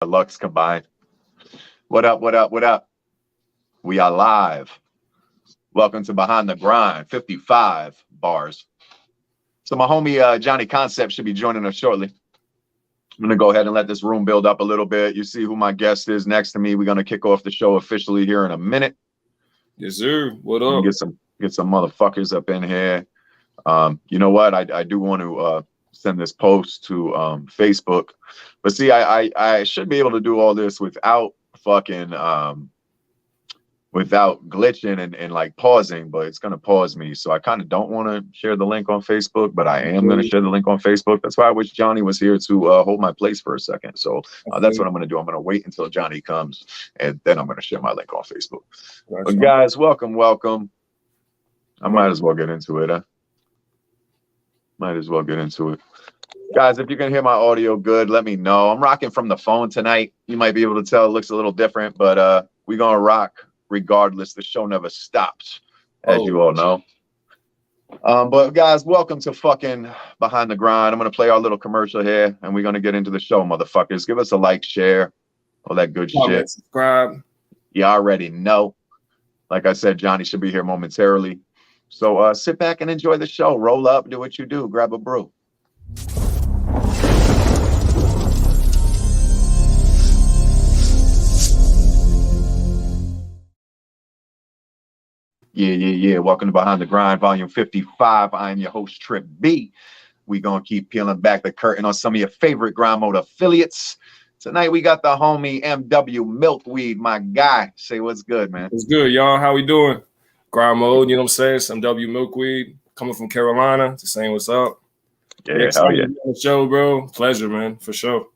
Lux combined. What up, what up, what up? We are live. Welcome to Behind the Grind, 55 bars. So my homie Johnny Concept should be joining us shortly. I'm going to go ahead and let this room build up a little bit. You see who my guest is next to me. We're going to kick off the show officially here in a minute. Yes, sir. What up? Get some motherfuckers up in here. You know what? I do want to send this post to Facebook. But see, I should be able to do all this without fucking without glitching and like pausing, but it's gonna pause me. So I kind of don't want to share the link on Facebook, but I am gonna share the link on Facebook. That's why I wish Johnny was here to hold my place for a second. So that's what I'm gonna do. I'm gonna wait until Johnny comes, and then I'm gonna share my link on Facebook. But guys, welcome. I might as well get into it. Guys, if you can hear my audio good, let me know. I'm rocking from the phone tonight. You might be able to tell it looks a little different, but we're gonna rock regardless. The show never stops, as you all know. But guys, welcome to fucking Behind the Grind. I'm gonna play our little commercial here, and we're gonna get into the show, motherfuckers. Give us a like, share, all that good shit. Subscribe. You already know. Like I said, Johnny should be here momentarily. So sit back and enjoy the show. Roll up, do what you do, grab a brew. Yeah. Welcome to Behind the Grind, volume 55. I am your host, Trip B. We're going to keep peeling back the curtain on some of your favorite grind mode affiliates. Tonight, we got the homie MW Milkweed, my guy. Say what's good, man. What's good, y'all? How we doing? Grind mode, you know what I'm saying? It's MW Milkweed, coming from Carolina, just saying what's up. Yeah, hell yeah. On the show, bro. Pleasure, man, for sure.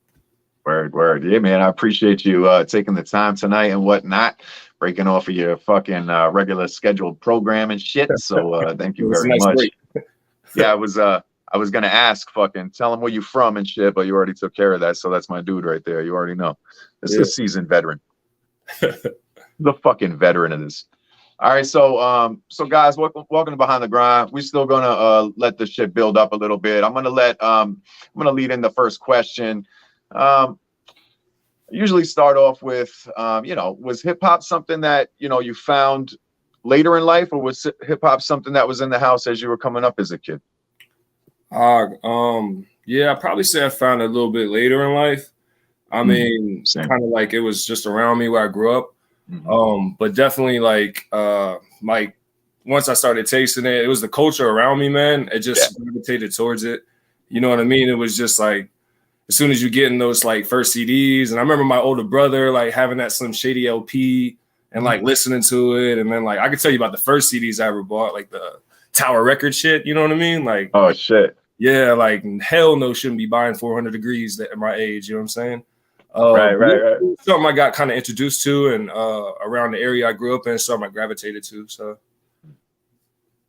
Word. Yeah, man, I appreciate you taking the time tonight and whatnot, breaking off of your fucking regular scheduled program and shit. So thank you very much. Yeah, I was gonna ask, fucking tell him where you from and shit, but you already took care of that. So that's my dude right there. You already know. This is a seasoned veteran. The fucking veteran of this. All right, so guys, welcome to Behind the Grind. We're still gonna let the shit build up a little bit. I'm gonna lead in the first question. I usually start off with, was hip hop something that you found later in life, or was hip hop something that was in the house as you were coming up as a kid? Yeah, I probably say I found it a little bit later in life. I mean, kind of like it was just around me where I grew up. But definitely like once I started tasting it, it was the culture around me, man. It just gravitated towards it. You know what I mean? It was just like, as soon as you get in those like first CDs, and I remember my older brother like having that Slim Shady LP and like listening to it, and then like I could tell you about the first CDs I ever bought, like the Tower Record shit. You know what I mean? Like, oh shit, yeah, like hell no, shouldn't be buying 400 Degrees at my age. You know what I'm saying? Right. Something I got kind of introduced to, and around the area I grew up in, something I gravitated to. So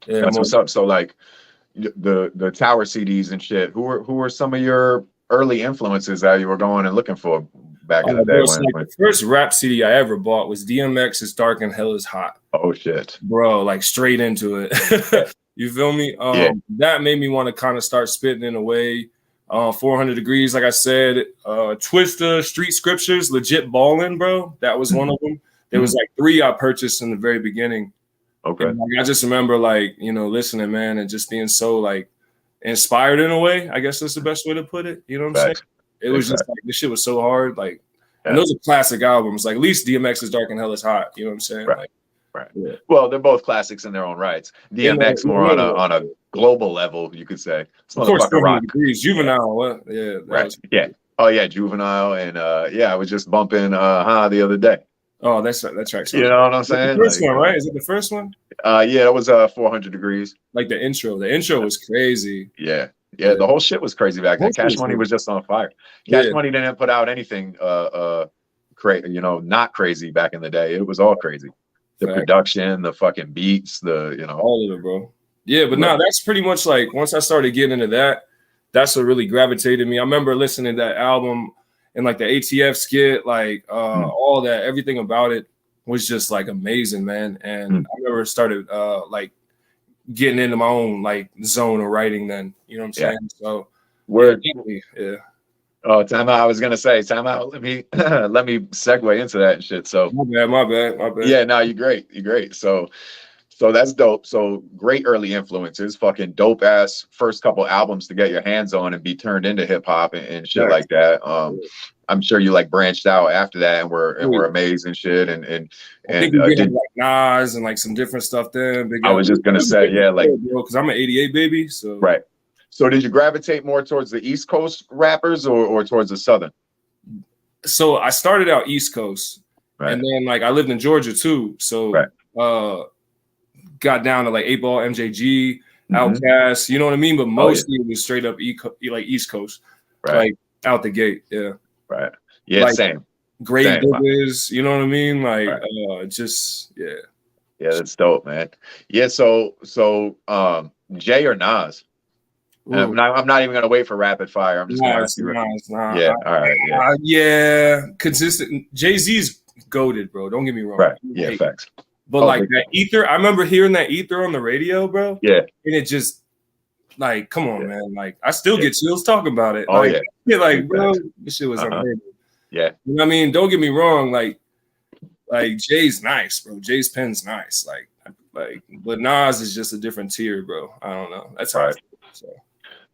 yeah, that's what's up. So like the Tower CDs and shit. Who were some of your early influences that you were going and looking for back in the day? The first rap CD I ever bought was DMX's "Dark and Hell Is Hot." Oh shit, bro! Like straight into it. You feel me? That made me want to kind of start spitting in a way. 400 Degrees, like I said, Twista, Street Scriptures, Legit Ballin', bro. That was one of them. There was like 3 I purchased in the very beginning. Okay. And, like, I just remember like, listening, man, and just being so like inspired in a way. I guess that's the best way to put it. You know what I'm saying? It was just like, this shit was so hard. Like, and those are classic albums. Like, at least DMX's Dark and Hell Is Hot. You know what I'm saying? Right. Like, right. Yeah. Well, they're both classics in their own rights. DMX more on a global level, you could say. Of course, 400 Degrees, Juvenile. What? Yeah. Right. Yeah. Oh yeah, Juvenile, and I was just bumping the other day. Oh, that's right. You know what I'm saying? The first one, right? Is it the first one? Yeah, it was 400 Degrees. Like the intro. The intro was crazy. Yeah. The whole shit was crazy back then. Cash Money was just on fire. Cash Money didn't put out anything not crazy back in the day. It was all crazy. The production, the fucking beats, all of it, bro. Yeah, but no, that's pretty much like once I started getting into that, that's what really gravitated me. I remember listening to that album and like the ATF skit, like all that, everything about it was just like amazing, man. And I remember started like getting into my own like zone of writing then, you know what I'm saying? So word. Yeah. Oh, time out. I was gonna say time out. Let me let me segue into that and shit. So my bad. Yeah, no, you're great. You're great. So that's dope. So great early influences, fucking dope ass first couple albums to get your hands on and be turned into hip hop and shit like that. I'm sure you like branched out after that and were amazed and shit. And I think we did like Nas and like some different stuff then. I was just gonna say, yeah, like because I'm an '88 baby, so right. So did you gravitate more towards the East Coast rappers or towards the Southern? So I started out East Coast, and then like I lived in Georgia too. So got down to like 8 Ball, MJG, Outkast, you know what I mean? But mostly it was straight up like East Coast, like out the gate. Yeah. Right. Yeah, like, same. Great diggers, you know what I mean? Like just Yeah, that's dope, man. Yeah, so Jay or Nas? I'm not even gonna wait for rapid fire. I'm just gonna ask you. Yeah, all right. Yeah, consistent. Jay-Z's goated, bro. Don't get me wrong. Right. Yeah, facts. But like that ether, I remember hearing that ether on the radio, bro. Yeah. And it just like, come on, man. Like I still get chills talking about it. Oh like, like, bro, this shit was unheard of. Yeah. You know what I mean? Don't get me wrong. Like Jay's nice, bro. Jay's pen's nice. Like, but Nas is just a different tier, bro. I don't know. That's how I feel. So.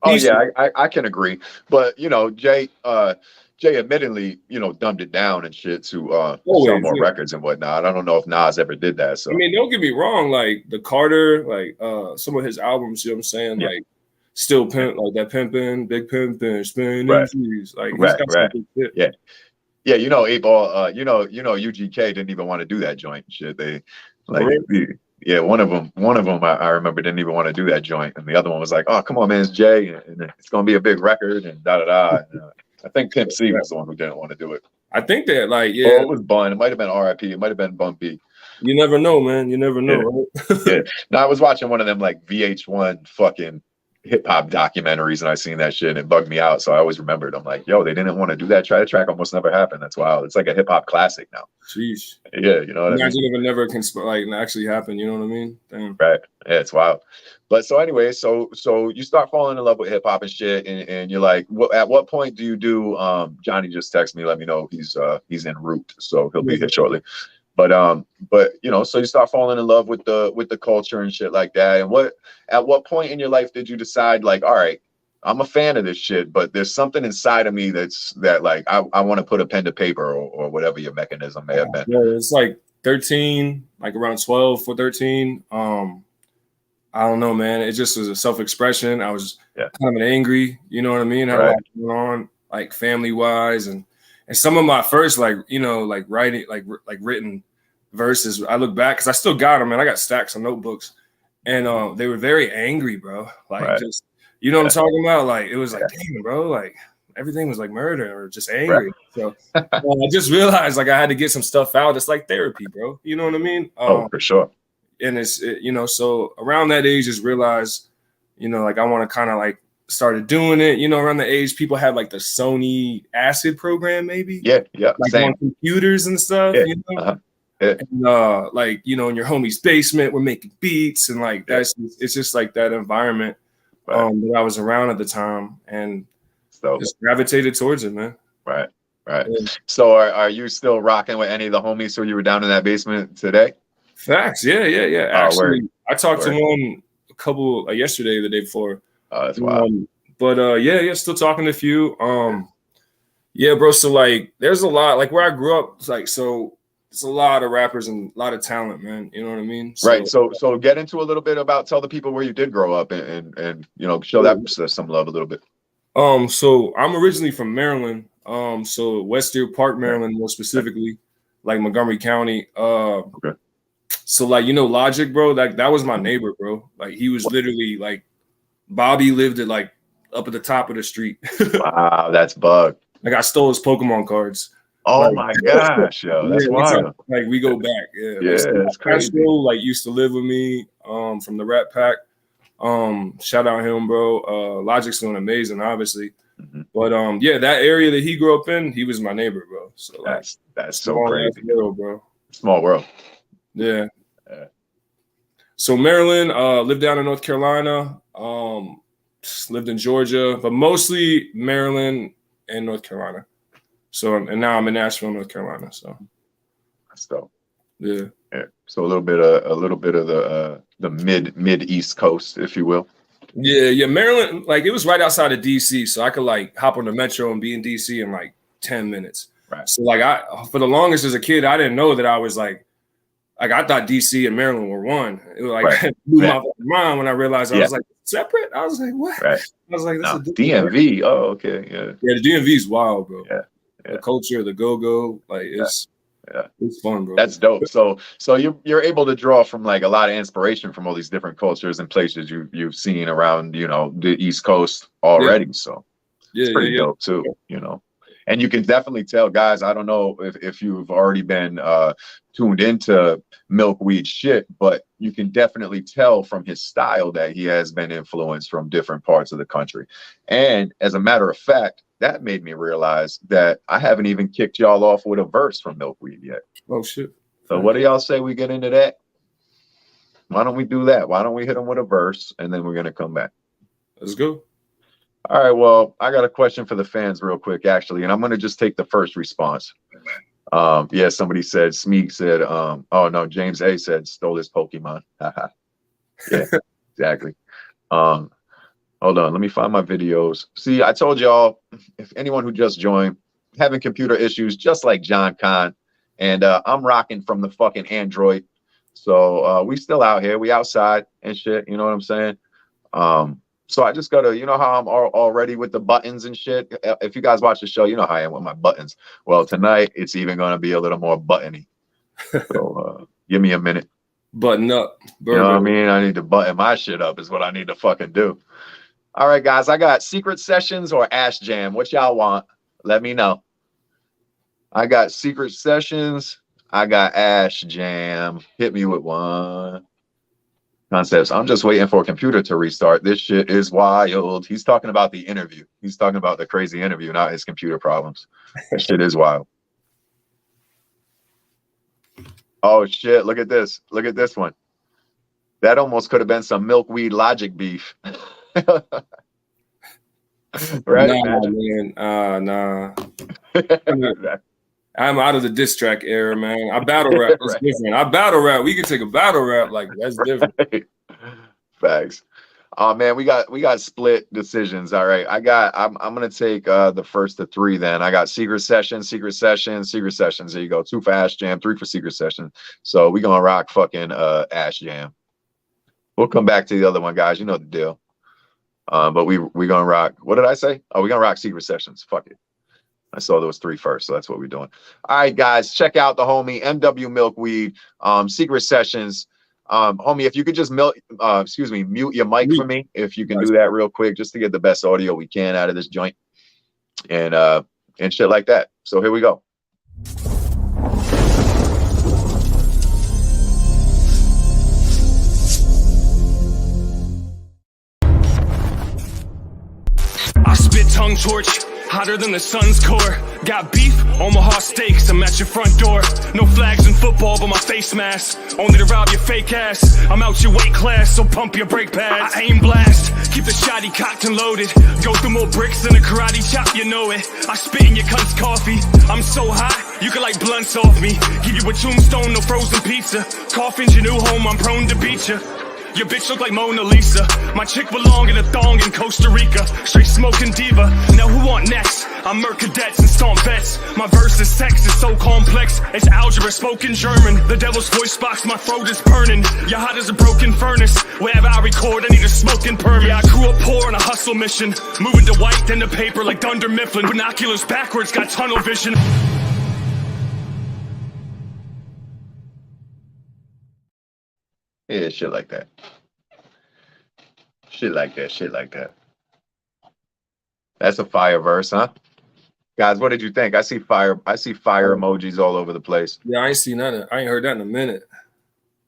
Oh yeah, I can agree. But you know, Jay admittedly, you know, dumbed it down and shit to sell more records and whatnot. I don't know if Nas ever did that. So I mean, don't get me wrong, like the Carter, like some of his albums, you know what I'm saying? Like Still Pimp, like that pimpin', big pimpin', spinning trees. Like he's got some big shit. Yeah, you know, 8 Ball, you know, UGK didn't even want to do that joint and shit. They like yeah, one of them I remember didn't even want to do that joint, and the other one was like, "Oh, come on, man, it's Jay, and it's gonna be a big record," and da da da. I think Pimp C was the one who didn't want to do it. I think that, like, it was Bun. It might have been R.I.P. It might have been Bun B. You never know, man. You never know. Right? No, I was watching one of them like VH1 fucking hip hop documentaries, and I seen that shit and it bugged me out. So I always remembered. I'm like, yo, they didn't want to do that. Try to track almost never happened. That's wild. It's like a hip hop classic now. Jeez. Yeah, you know what I mean? Imagine if it never can like actually happen. You know what I mean? Damn. Right. Yeah, it's wild. But so anyway, so you start falling in love with hip hop and shit, and you're like, at what point do you do? Johnny just texted me, let me know he's en route, so he'll be here shortly. But you know, so you start falling in love with the culture and shit like that. And at what point in your life did you decide, like, all right, I'm a fan of this shit, but there's something inside of me that like I want to put a pen to paper or whatever your mechanism may have been. Yeah, it's like 13, like around 12 or 13. I don't know, man. It just was a self-expression. I was kind of an angry, you know what I mean? I had a lot going on, like family wise, and some of my first, like, you know, like writing, like written verses. I look back because I still got them, and I got stacks of notebooks, and they were very angry, bro. Like just, you know what I'm talking about? Like it was like, damn, bro, like everything was like murder or just angry. So I just realized like I had to get some stuff out. It's like therapy, bro. You know what I mean? For sure. And it's, you know, so around that age, just realized, you know, like I want to kind of like started doing it, you know, around the age people had like the Sony Acid program, maybe. Yeah. Like on computers and stuff, you know. And like, you know, in your homie's basement, we're making beats and like it's just like that environment that I was around at the time, and just gravitated towards it, man. Right. Yeah. So are you still rocking with any of the homies who you were down in that basement today? Facts. Yeah. Actually, I talked to one a couple yesterday, the day before. That's wild. But still talking to a few. Yeah, bro. So like, there's a lot. Like where I grew up, it's like so. It's a lot of rappers and a lot of talent, man. You know what I mean? Right. So get into a little bit about, tell the people where you did grow up and you know, show that some love a little bit. So I'm originally from Maryland. So West Deer Park, Maryland, more specifically, like Montgomery County. Okay. So like, you know, Logic, bro, that was my neighbor, bro. Like he was literally like, Bobby lived at like up at the top of the street. Wow, that's bug. Like I stole his Pokemon cards. Oh like, my gosh, yo, that's wild. Like we go back. Yeah, that's crazy. Castro, like used to live with me from the Rat Pack. Shout out him, bro. Logic's doing amazing, obviously. But that area that he grew up in, he was my neighbor, bro. So like, that's so crazy, world, bro. Small world. Yeah. So Maryland, lived down in North Carolina, lived in Georgia, but mostly Maryland and North Carolina. So, and now I'm in Nashville, North Carolina. So that's dope. Yeah. So a little bit of the mid East Coast, if you will. Yeah. Maryland, like it was right outside of DC, so I could like hop on the metro and be in DC in like 10 minutes. Right. So like for the longest as a kid, I didn't know that I was like I thought DC and Maryland were one. It was like blew my mind when I realized I was like separate. I was like, what? Right. I was like, this is DMV. Oh, okay. Yeah. Yeah, the DMV is wild, bro. Yeah. The culture, the go, like it's fun, bro. That's dope. So you're able to draw from like a lot of inspiration from all these different cultures and places you've seen around, you know, the East Coast already. Yeah. So it's pretty dope too, you know. And you can definitely tell, guys, I don't know if you've already been tuned into Milkweed shit, but you can definitely tell from his style that he has been influenced from different parts of the country. And as a matter of fact, that made me realize that I haven't even kicked y'all off with a verse from Milkweed yet. Oh, shit. So what do y'all say we get into that? Why don't we do that? Why don't we hit him with a verse and then we're going to come back? Let's go. All right, well, I got a question for the fans real quick, actually, and I'm going to just take the first response. Yeah, somebody said, Smeek said, oh, no, James A said, stole his Pokemon. Yeah, exactly. Hold on, let me find my videos. See, I told y'all, if anyone who just joined, having computer issues just like John Con, and I'm rocking from the fucking Android. So we still out here, we outside and shit, you know what I'm saying? So I just gotta, you know how I'm already with the buttons and shit. If you guys watch the show, you know how I am with my buttons. Well, tonight it's even gonna be a little more buttony. So give me a minute. Button up. You know what I mean? I need to button my shit up is what I need to fucking do. All right, guys, I got Secret Sessions or Ash Jam. What y'all want? Let me know. I got Secret Sessions. I got Ash Jam. Hit me with one. Concepts. I'm just waiting for a computer to restart. This shit is wild. He's talking about the interview. He's talking about the crazy interview, not his computer problems. That shit is wild. Oh shit, look at this. Look at this one. That almost could have been some Milkweed Logic beef. Right? Nah, man. Nah. I'm out of the diss track era, man. I battle rap. It's different. I battle rap. We can take a battle rap. Like, that's different. Facts. Oh man, we got split decisions. All right. I'm gonna take the first of three then. I got Secret Sessions, Secret Sessions, Secret Sessions. There you go. 2 for Ash Jam, 3 for Secret Session. So we gonna rock fucking Ash Jam. We'll come back to the other one, guys. You know the deal. But we gonna rock. What did I say? Oh, we gonna rock Secret Sessions. Fuck it. I saw those 3 first, so that's what we're doing. All right, guys, check out the homie MW Milkweed, Secret Sessions. Homie, if you could just mute your mic for me, if you can do that real quick, just to get the best audio we can out of this joint, and shit like that. So here we go. I spit tongue torch. Hotter than the sun's core. Got beef, Omaha steaks, I'm at your front door. No flags in football, but my face mask. Only to rob your fake ass. I'm out your weight class, so pump your brake pads. I aim blast, keep the shotty cocked and loaded. Go through more bricks than a karate chop, you know it. I spit in your cunt's coffee. I'm so hot, you can light blunts off me. Give you a tombstone, no frozen pizza. Coffin's your new home, I'm prone to beat you. Your bitch look like Mona Lisa. My chick belong in a thong in Costa Rica. Straight smoking diva. Now who want next? I'm murk cadets and stomp vets. My verse is sex, is so complex. It's algebra spoken German. The devil's voice box, my throat is burning. You're hot as a broken furnace. Wherever I record, I need a smoking permit. Yeah, I grew up poor on a hustle mission. Moving to white, then to paper like Dunder Mifflin. Binoculars backwards, got tunnel vision. Yeah, shit like that. Shit like that. Shit like that. That's a fire verse, huh? Guys, what did you think? I see fire emojis all over the place. Yeah, I ain't seen none. I ain't heard that in a minute.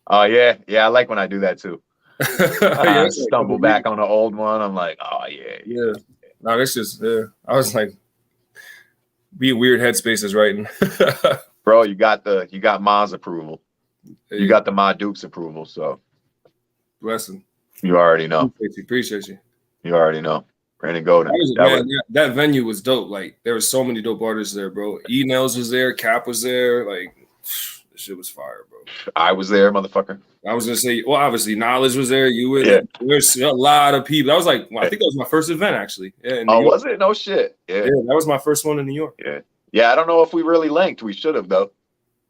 Oh yeah. Yeah, I like when I do that too. I stumble back on the old one. I'm like, oh yeah. Yeah. No, that's just I was like, be weird headspaces writing. Bro, you got Ma's approval. You got the Ma Duke's approval, so blessing. You already know. Appreciate you. You already know. Brandon Golden. That venue was dope. Like there were so many dope artists there, bro. E-Nails was there, Cap was there. Like this shit was fire, bro. I was there, motherfucker. I was gonna say, well, obviously Knowledge was there. You were there. There's a lot of people. That was like, I think that was my first event actually. Yeah, was it? No shit. Yeah, that was my first one in New York. Yeah. I don't know if we really linked. We should have though.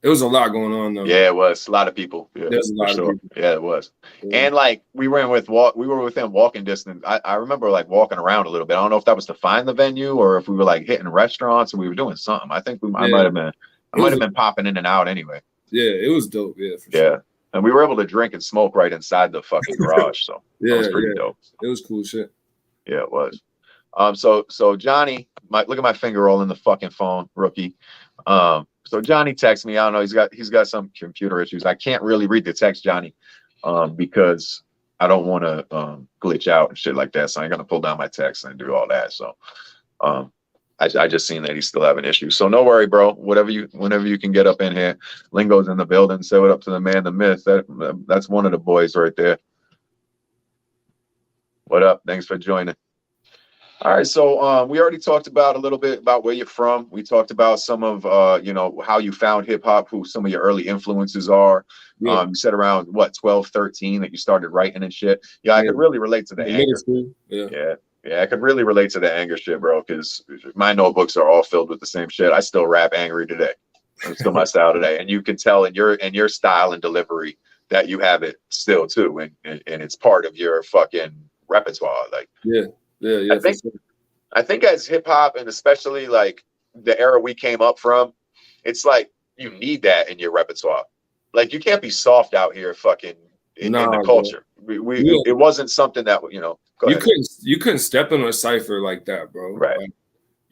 It was a lot going on though. Yeah, it was a lot of people. Yeah, there's a lot of people. Yeah, it was. Yeah. And like we were within walking distance. I remember like walking around a little bit. I don't know if that was to find the venue or if we were like hitting restaurants and we were doing something. I think I might have been popping in and out anyway. Yeah, it was dope. Yeah, for sure. And we were able to drink and smoke right inside the fucking garage. So that was pretty dope. It was cool shit. Yeah, it was. So Johnny, look at my finger roll in the fucking phone, rookie. So Johnny texts me. I don't know. He's got some computer issues. I can't really read the text, Johnny, because I don't want to glitch out and shit like that. So I ain't gonna pull down my text and do all that. So I just seen that he's still having issues. So no worry, bro. Whenever you can get up in here, Lingo's in the building. Say what up to the man, the myth. That's one of the boys right there. What up? Thanks for joining. All right, so we already talked about a little bit about where you're from. We talked about some of how you found hip hop, who some of your early influences are. You said around 12, 13 that you started writing and shit. Yeah, I could really relate to the anger. Yeah, I could really relate to the anger shit, bro, because my notebooks are all filled with the same shit. I still rap angry today. It's still my style today, and you can tell in your style and delivery that you have it still too, and it's part of your fucking repertoire. Like I think as hip hop, and especially like the era we came up from, it's like you need that in your repertoire. Like you can't be soft out here fucking in the culture. It wasn't something that you couldn't step into a Cypher like that, bro. Right.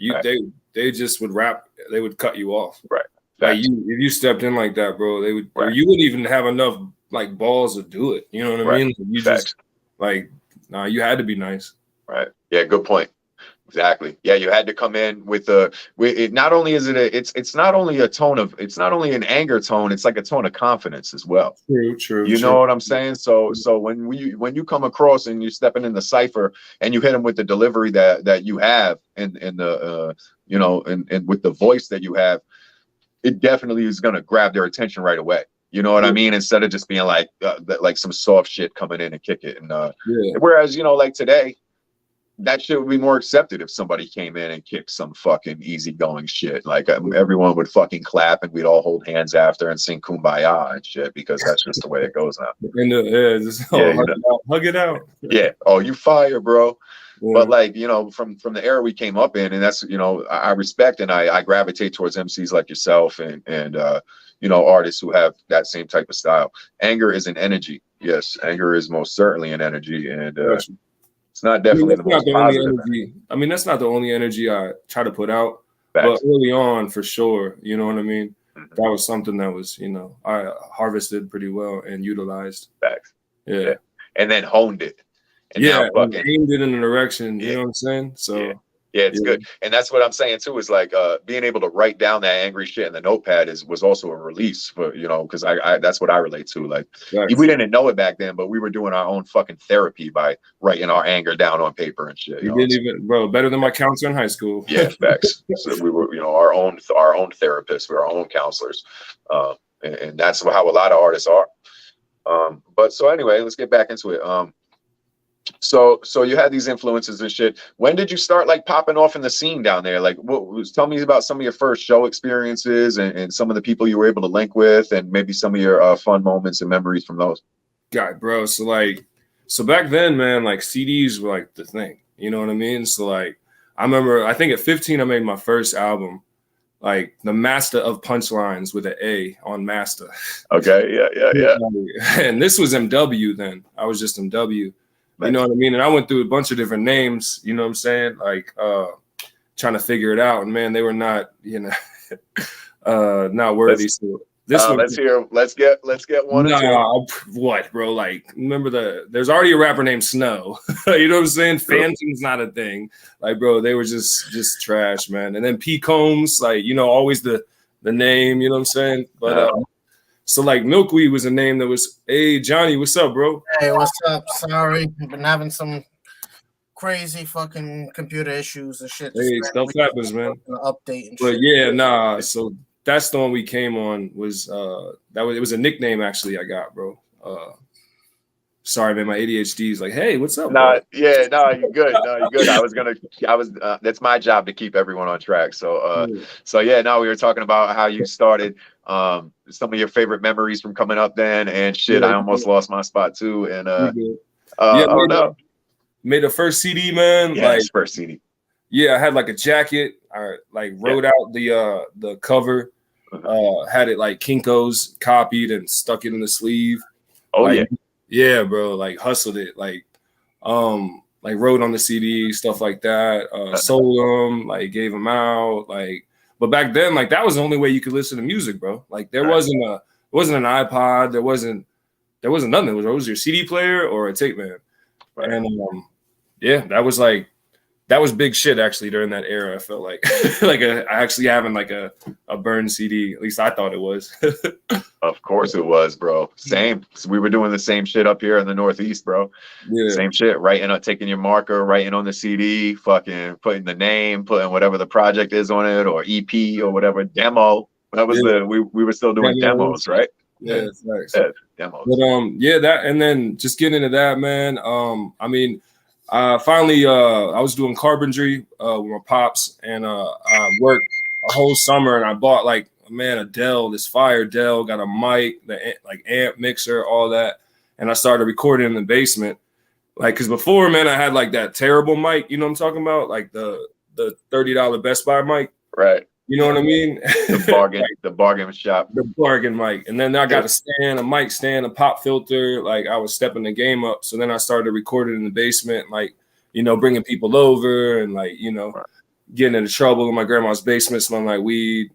Like, they just would rap. They would cut you off. Right. Like if you stepped in like that, bro, they would. Or you wouldn't even have enough like balls to do it. You know what I mean? You just you had to be nice. Right. Yeah. Good point. Exactly. Yeah, you had to come in with it. Not only is it's not only an anger tone. It's like a tone of confidence as well. True. You know what I'm saying? So when you come across and you're stepping in the Cypher and you hit them with the delivery that you have and with the voice that you have, it definitely is gonna grab their attention right away. You know what I mean? Instead of just being like some soft shit coming in and kick it. And whereas like today, that shit would be more accepted if somebody came in and kicked some fucking easygoing shit. Like everyone would fucking clap and we'd all hold hands after and sing Kumbaya and shit because that's just the way it goes now. Hug it out. Yeah. Oh, you fire, bro. Yeah. But like from the era we came up in, and that's I respect and I gravitate towards MCs like yourself and artists who have that same type of style. Anger is an energy. Yes, anger is most certainly an energy, and it's not definitely the most positive energy. I mean, that's not the only energy I try to put out, but early on, for sure, you know what I mean? Mm-hmm. That was something that was, I harvested pretty well and utilized. Facts. Yeah. And then honed it. And aimed it in a direction, you know what I'm saying? So yeah, it's good. And that's what I'm saying too, is like being able to write down that angry shit in the notepad was also a release for, because I that's what I relate to. Like we didn't know it back then, but we were doing our own fucking therapy by writing our anger down on paper and shit. You didn't even, bro, better than my counselor in high school. Yeah, facts. So we were, our own therapists, we were our own counselors. And that's how a lot of artists are. But so anyway, let's get back into it. So you had these influences and shit. When did you start like popping off in the scene down there? Like, tell me about some of your first show experiences and some of the people you were able to link with, and maybe some of your fun moments and memories from those. God, bro. So back then, man, like CDs were like the thing. You know what I mean? So like, I remember, I think at 15, I made my first album, like the Master of Punchlines with an A on Master. Okay, yeah. And this was MW then. I was just MW. You know what I mean? And I went through a bunch of different names, you know what I'm saying? Like trying to figure it out. And man, they were not, not worthy. So this one, let's get one. What, bro? Like, remember there's already a rapper named Snow. You know what I'm saying? Phantom's not a thing. Like, bro, they were just trash, man. And then P Combs, like, always the name, you know what I'm saying? But so like Milkweed was a name that was, hey Johnny, what's up, bro? Hey, what's up? Sorry, I've been having some crazy fucking computer issues and shit. Hey, stuff happens, man. Update and but shit. Yeah, nah. So that's the one we came on. Was it was a nickname actually I got, bro. Sorry, man. My ADHD is like, hey, what's up? You're good. No, you're good. That's my job to keep everyone on track. So we were talking about how you started, some of your favorite memories from coming up then, and shit. I almost lost my spot too. And made the first CD, man. Yeah, like first CD. Yeah, I had like a jacket. I like wrote out the cover. Had it like Kinko's copied and stuck it in the sleeve. Oh like, yeah, bro. Like hustled it. Like wrote on the CD, stuff like that. Sold them, like gave them out. Like, but back then, like that was the only way you could listen to music, bro. Like there wasn't an iPod. There wasn't nothing. It was your CD player or a tape man. Right. And that was big shit actually during that era. I felt like actually having like a burned CD. At least I thought it was. Of course it was, bro. Same. So we were doing the same shit up here in the Northeast, bro. Yeah. Same shit. Taking your marker, writing on the CD, fucking putting the name, putting whatever the project is on it, or EP or whatever demo. That was we were still doing demos, right? Yeah, it's nice. Yeah, demos. But that, and then just getting into that, man. I mean, finally, I was doing carpentry with my pops, and I worked a whole summer, and I bought a Dell, this fire Dell, got a mic, the amp mixer, all that, and I started recording in the basement. Like, cause before, man, I had like that terrible mic, you know what I'm talking about, like the $30 Best Buy mic, right? You know what I mean? The bargain, the bargain shop. The bargain mic. And then I got a mic stand, a pop filter. Like I was stepping the game up. So then I started recording in the basement, like, bringing people over and getting into trouble in my grandma's basement, smelling like weed,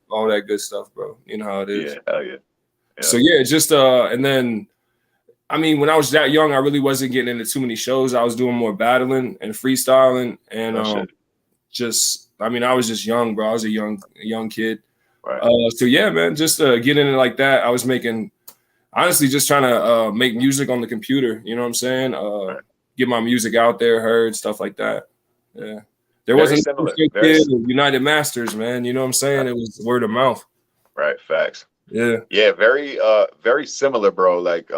all that good stuff, bro. You know how it is. Yeah, hell yeah. So just and then I mean, when I was that young, I really wasn't getting into too many shows. I was doing more battling and freestyling and I was just young, bro. I was a young kid. Right. Man, just get into like that. I was honestly just trying to make music on the computer. You know what I'm saying? Get my music out there, heard, stuff like that. Yeah. There wasn't United Masters, man. You know what I'm saying? Right. It was word of mouth. Right. Facts. Yeah. Yeah. Very similar, bro. Like,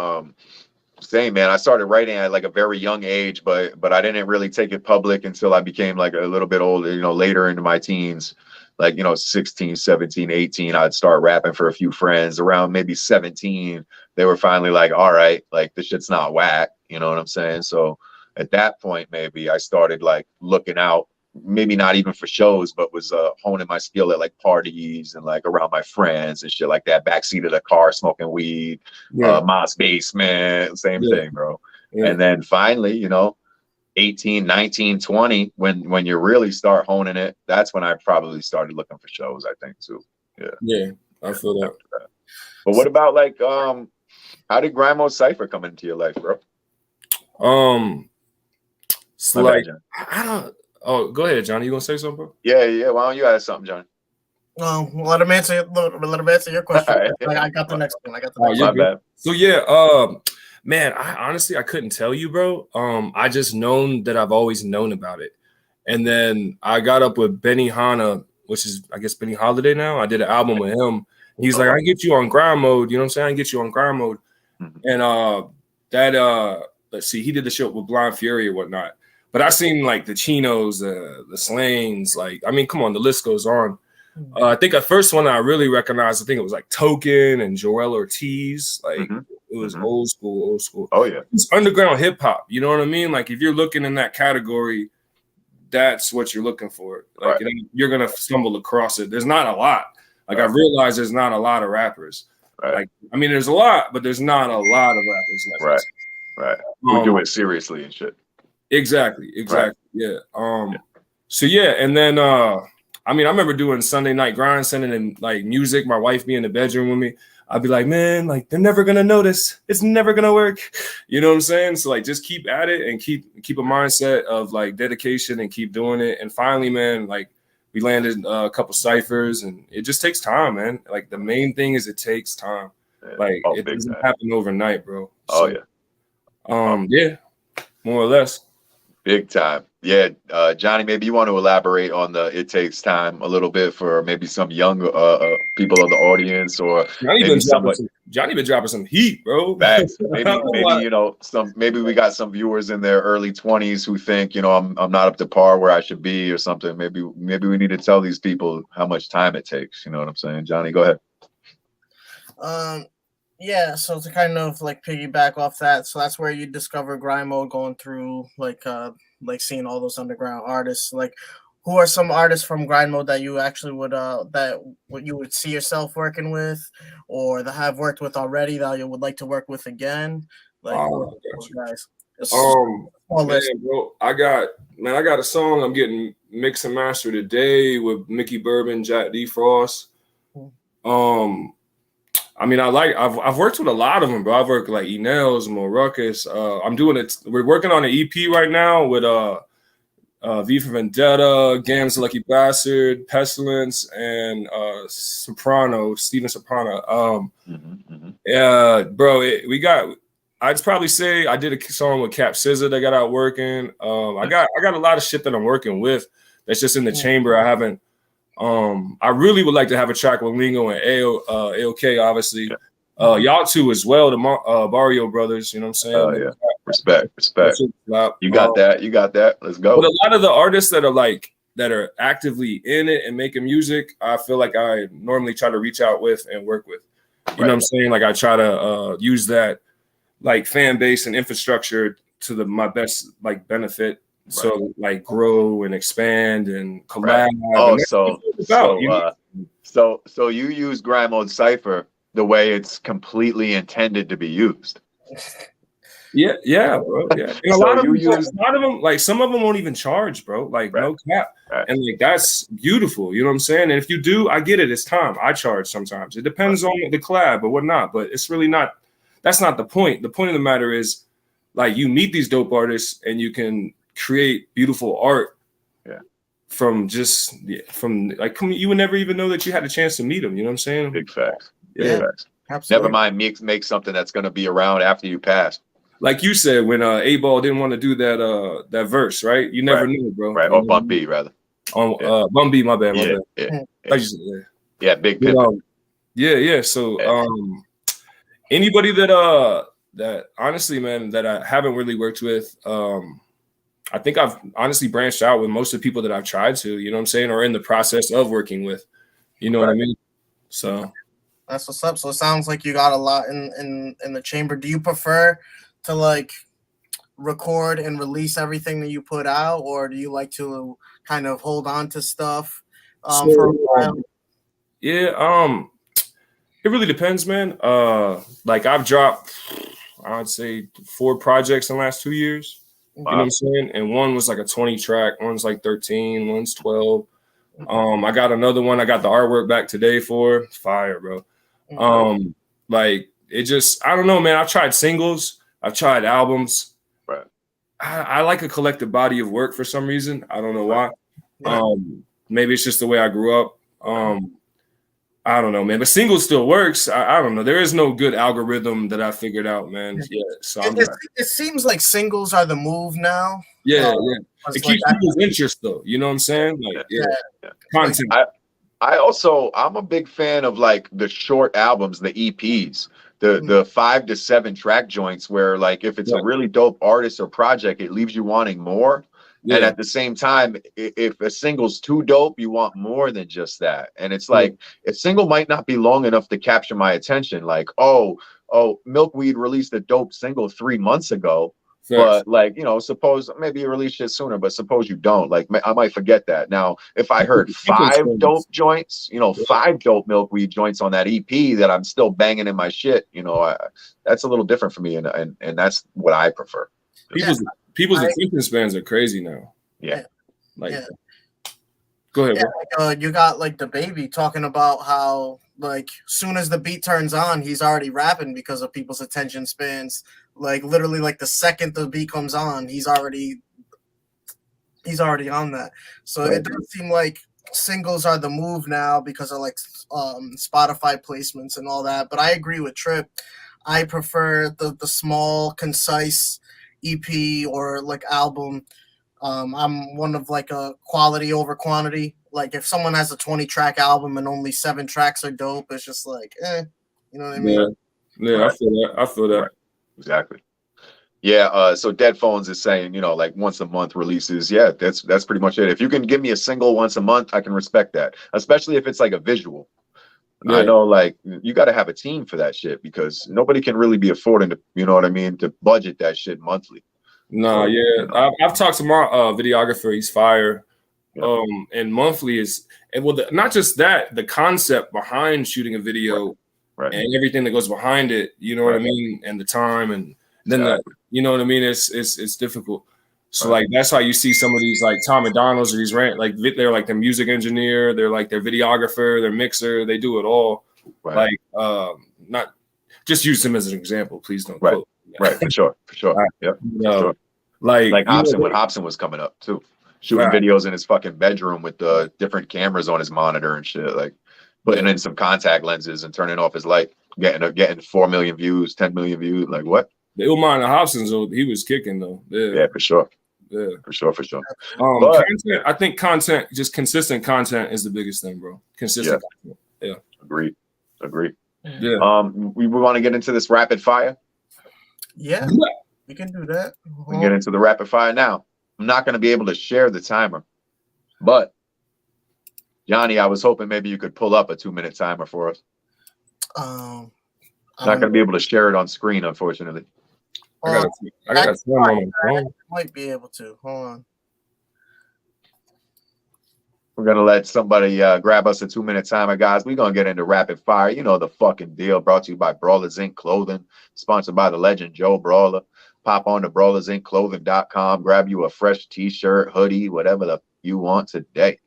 same, man. I started writing at like a very young age, but I didn't really take it public until I became like a little bit older, later into my teens, like, 16, 17, 18, I'd start rapping for a few friends. Around maybe 17, they were finally like, all right, like this shit's not whack. You know what I'm saying? So at that point, maybe I started like looking out, maybe not even for shows, but was honing my skill at like parties and like around my friends and shit like that. Backseat of the car, smoking weed, mom's basement, same thing, bro. Yeah. And then finally, 18, 19, 20, when you really start honing it, that's when I probably started looking for shows, I think, too. Yeah. Yeah, I feel that. But what about like, how did Grime Mode Cypher come into your life, bro? So like, I don't. Oh, go ahead, Johnny. You gonna say something, bro? Yeah. Why don't you add something, Johnny? Let him answer your question. Right. I got the next one. Bad. So man, I couldn't tell you, bro. I just known that I've always known about it, and then I got up with Benny Hanna, which is I guess Benny Holiday now. I did an album with him. He's like, I can get you on Grime Mode. You know what I'm saying? I can get you on Grime Mode, and let's see, he did the show with Blind Fury or whatnot. But I seen like the Chinos, the Slangs, like, I mean, come on, the list goes on. I think the first one I really recognized, I think it was like Token and Joel Ortiz. Like it was old school. Oh yeah. It's underground hip hop. You know what I mean? Like if you're looking in that category, that's what you're looking for. Like you're going to stumble across it. There's not a lot. Like I realized there's not a lot of rappers. Right. Like, I mean, there's a lot, but there's not a lot of rappers. Right. Right. We do it seriously and shit. Exactly. Yeah. So and then I mean, I remember doing Sunday Night Grind, sending in like music, my wife be in the bedroom with me. I'd be like, man, like they're never gonna notice. It's never gonna work. You know what I'm saying? So like just keep at it and keep a mindset of like dedication and keep doing it. And finally, man, like we landed a couple ciphers and it just takes time, man. Like the main thing is it takes time. Like it doesn't happen overnight, bro. So, yeah, more or less. Big time. Yeah. Johnny, maybe you want to elaborate on the It Takes Time a little bit for maybe some young people of the audience, or maybe somewhat. Johnny been dropping some heat, bro. Facts. Maybe you know, maybe we got some viewers in their early 20s who think, you know, I'm not up to par where I should be or something. Maybe we need to tell these people how much time it takes. You know what I'm saying? Johnny, go ahead. Yeah, so to kind of like piggyback off that, so that's where you discover grind mode, going through like seeing all those underground artists. Like, who are some artists from grind mode that you actually would you would see yourself working with, or that have worked with already that you would like to work with again? Like, guys. Man, bro, I got a song I'm getting mixed and mastered today with Mickey Bourbon, Jack D. Frost. I mean, I've worked with a lot of them, bro. I've worked with like Enels, Mo Ruckus. We're working on an EP right now with V for Vendetta, Gams Lucky Bastard, Pestilence, and Steven Soprano. Yeah, bro, I'd probably say I did a song with Cap SZA that got out working. I got a lot of shit that I'm working with that's just in the chamber. I haven't. I really would like to have a track with Lingo and AOK, obviously. Y'all two as well, the Barrio brothers, you know what I'm saying? Oh, yeah. Respect. You got that. Let's go. But a lot of the artists that are actively in it and making music, I feel like I normally try to reach out with and work with. You know what I'm saying? Like, I try to use that like fan base and infrastructure to my best like benefit. Right. So like grow and expand and collab. Right. So you use grind mode Cypher the way it's completely intended to be used. Yeah, bro. Yeah. And a lot of them, like some of them won't even charge, bro. Like no cap. Right. And like that's beautiful. You know what I'm saying? And if you do, I get it. It's time. I charge sometimes. It depends on the collab or whatnot, but it's really not. That's not the point. The point of the matter is, like, you meet these dope artists and you can create beautiful art from you would never even know that you had a chance to meet them. You know what I'm saying? Big facts. Yeah. Absolutely. Never mind make something that's going to be around after you pass. Like you said, when A-Ball didn't want to do that verse, right? You never knew, bro. Right. Or Bump B, rather. Bump B, my bad. Yeah, big pimp. Yeah. So anybody that honestly, man, that I haven't really worked with, I think I've honestly branched out with most of the people that I've tried to, you know what I'm saying, or in the process of working with, you know what I mean? So that's what's up. So it sounds like you got a lot in the chamber. Do you prefer to like record and release everything that you put out, or do you like to kind of hold on to stuff for a while? Yeah, it really depends, man. Like I've dropped, I'd say 4 projects in the last 2 years. You know what I'm saying? And one was like a 20 track, one's like 13, one's 12. I got another one. I got the artwork back today for fire, bro. Like it just, I don't know, man. I've tried singles, I've tried albums. Right. I like a collective body of work for some reason. I don't know why. Maybe it's just the way I grew up. I don't know, man. But singles still works. I don't know. There is no good algorithm that I figured out, man. Yeah. So it seems like singles are the move now. Yeah. It keeps people's interest, though. You know what I'm saying? Like, content. I'm a big fan of like the short albums, the EPs, the 5 to 7 track joints, where like if it's a really dope artist or project, it leaves you wanting more. Yeah. And at the same time, if a single's too dope, you want more than just that. And it's like a single might not be long enough to capture my attention. Like, oh, Milkweed released a dope single 3 months ago. But like, you know, suppose maybe you release it sooner, but suppose you don't. Like, I might forget that. Now, if I heard 5 dope joints, you know, 5 dope Milkweed joints on that EP that I'm still banging in my shit, you know, that's a little different for me, and that's what I prefer. People's attention spans are crazy now. Yeah. Go ahead. Yeah, you got like the baby talking about how like soon as the beat turns on, he's already rapping because of people's attention spans. Like literally, like the second the beat comes on, he's already on that. So it does seem like singles are the move now because of like Spotify placements and all that. But I agree with Trip. I prefer the small, concise EP or like album I'm one of like a quality over quantity. Like if someone has a 20-track album and only 7 tracks are dope, it's just like, you know what I mean? Yeah, right. I feel that. Right. Exactly. Yeah, so Dead Phones is saying, like once a month releases. Yeah, that's pretty much it. If you can give me a single once a month, I can respect that. Especially if it's like a visual. Yeah. I know, like, you got to have a team for that shit because nobody can really be affording to, you know what I mean, to budget that shit monthly. No, I've talked to my videographer. He's fire. Yeah. And monthly is, and well, not just that, the concept behind shooting a video and everything that goes behind it. You know what I mean, and the time, and then you know what I mean. It's difficult. So like that's how you see some of these like Tom McDonald's or these like they're like their music engineer, they're like their videographer, their mixer, they do it all. Right. Like not just use them as an example, please don't quote. Right, for sure. Yep. Sure. Like Hobson when Hobson was coming up too. Shooting videos in his fucking bedroom with the different cameras on his monitor and shit, like putting in some contact lenses and turning off his light, getting 4 million views, 10 million views. Like what? The Illmind and Hobson's, he was kicking though. Yeah, for sure. Yeah, for sure. Content, I think content, just consistent content is the biggest thing, bro. Consistent content. Yeah. Agreed. Yeah. We want to get into this rapid fire. Yeah, we can do that. We can get into the rapid fire now. I'm not going to be able to share the timer, but Johnny, I was hoping maybe you could pull up a 2-minute timer for us. I'm not going to be able to share it on screen, unfortunately. I got a on my phone. Might be able to. Hold on. We're going to let somebody grab us a 2-minute timer, guys. We're going to get into rapid fire. You know the fucking deal. Brought to you by Brawlers Inc. Clothing. Sponsored by the legend Joe Brawler. Pop on to brawlersinclothing.com. Grab you a fresh t-shirt, hoodie, whatever you want today.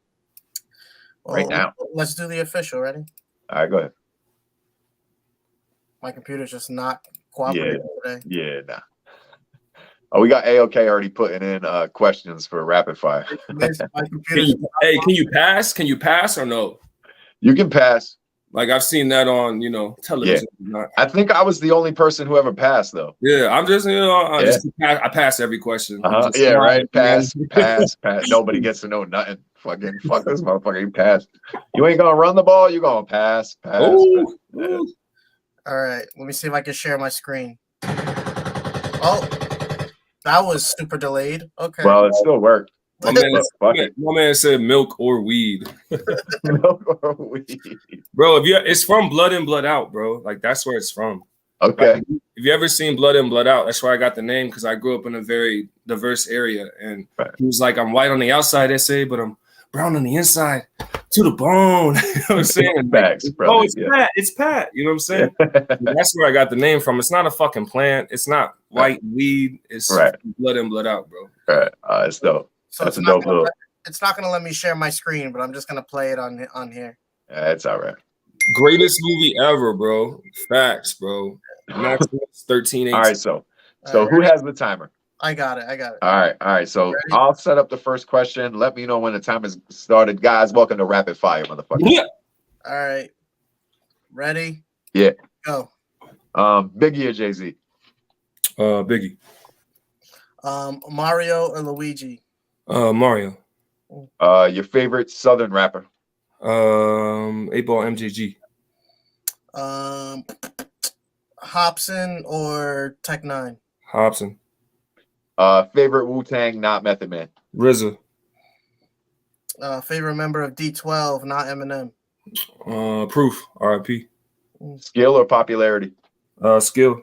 Right now. Let's do the official. Ready? All right, go ahead. My computer's just not cooperating today. Yeah, nah. Oh, we got AOK already putting in questions for rapid fire. Can you pass? Can you pass or no? You can pass. Like I've seen that on, television. Yeah. I think I was the only person who ever passed, though. Yeah, I'm just, I pass every question. Yeah, right. Pass. Nobody gets to know nothing. Fuck this motherfucker. You passed. You ain't gonna run the ball. You gonna pass. Ooh. All right. Let me see if I can share my screen. Oh, that was super delayed. Okay. Well, it still worked. My man said milk or weed. Milk or weed. Bro, it's from Blood In, Blood Out, bro. Like that's where it's from. Okay. Like, if you ever seen Blood In, Blood Out, that's where I got the name because I grew up in a very diverse area. And he was like, I'm white on the outside, SA, but I'm brown on the inside to the bone. You know what I'm saying? Facts, bro. Oh, it's Pat. It's Pat. You know what I'm saying? That's where I got the name from. It's not a fucking plant. It's not white weed. It's Blood In, Blood Out, bro. Right. It's dope. So that's a dope look. It's not going to let me share my screen, but I'm just going to play it on here. Yeah, it's all right. Greatest movie ever, bro. Facts, bro. 13, 18. All right, so who has the timer? I got it. All right. So ready? I'll set up the first question. Let me know when the time is started. Guys, welcome to Rapid Fire, motherfucker. Yeah. All right. Ready? Yeah. Go. Biggie or Jay-Z? Biggie. Mario or Luigi? Mario. Your favorite Southern rapper? 8-Ball MJG. Hobson or Tech 9? Hobson. Favorite Wu-Tang, not Method Man? RZA. Favorite member of D12, not Eminem? Proof. RIP. Skill or popularity? Skill.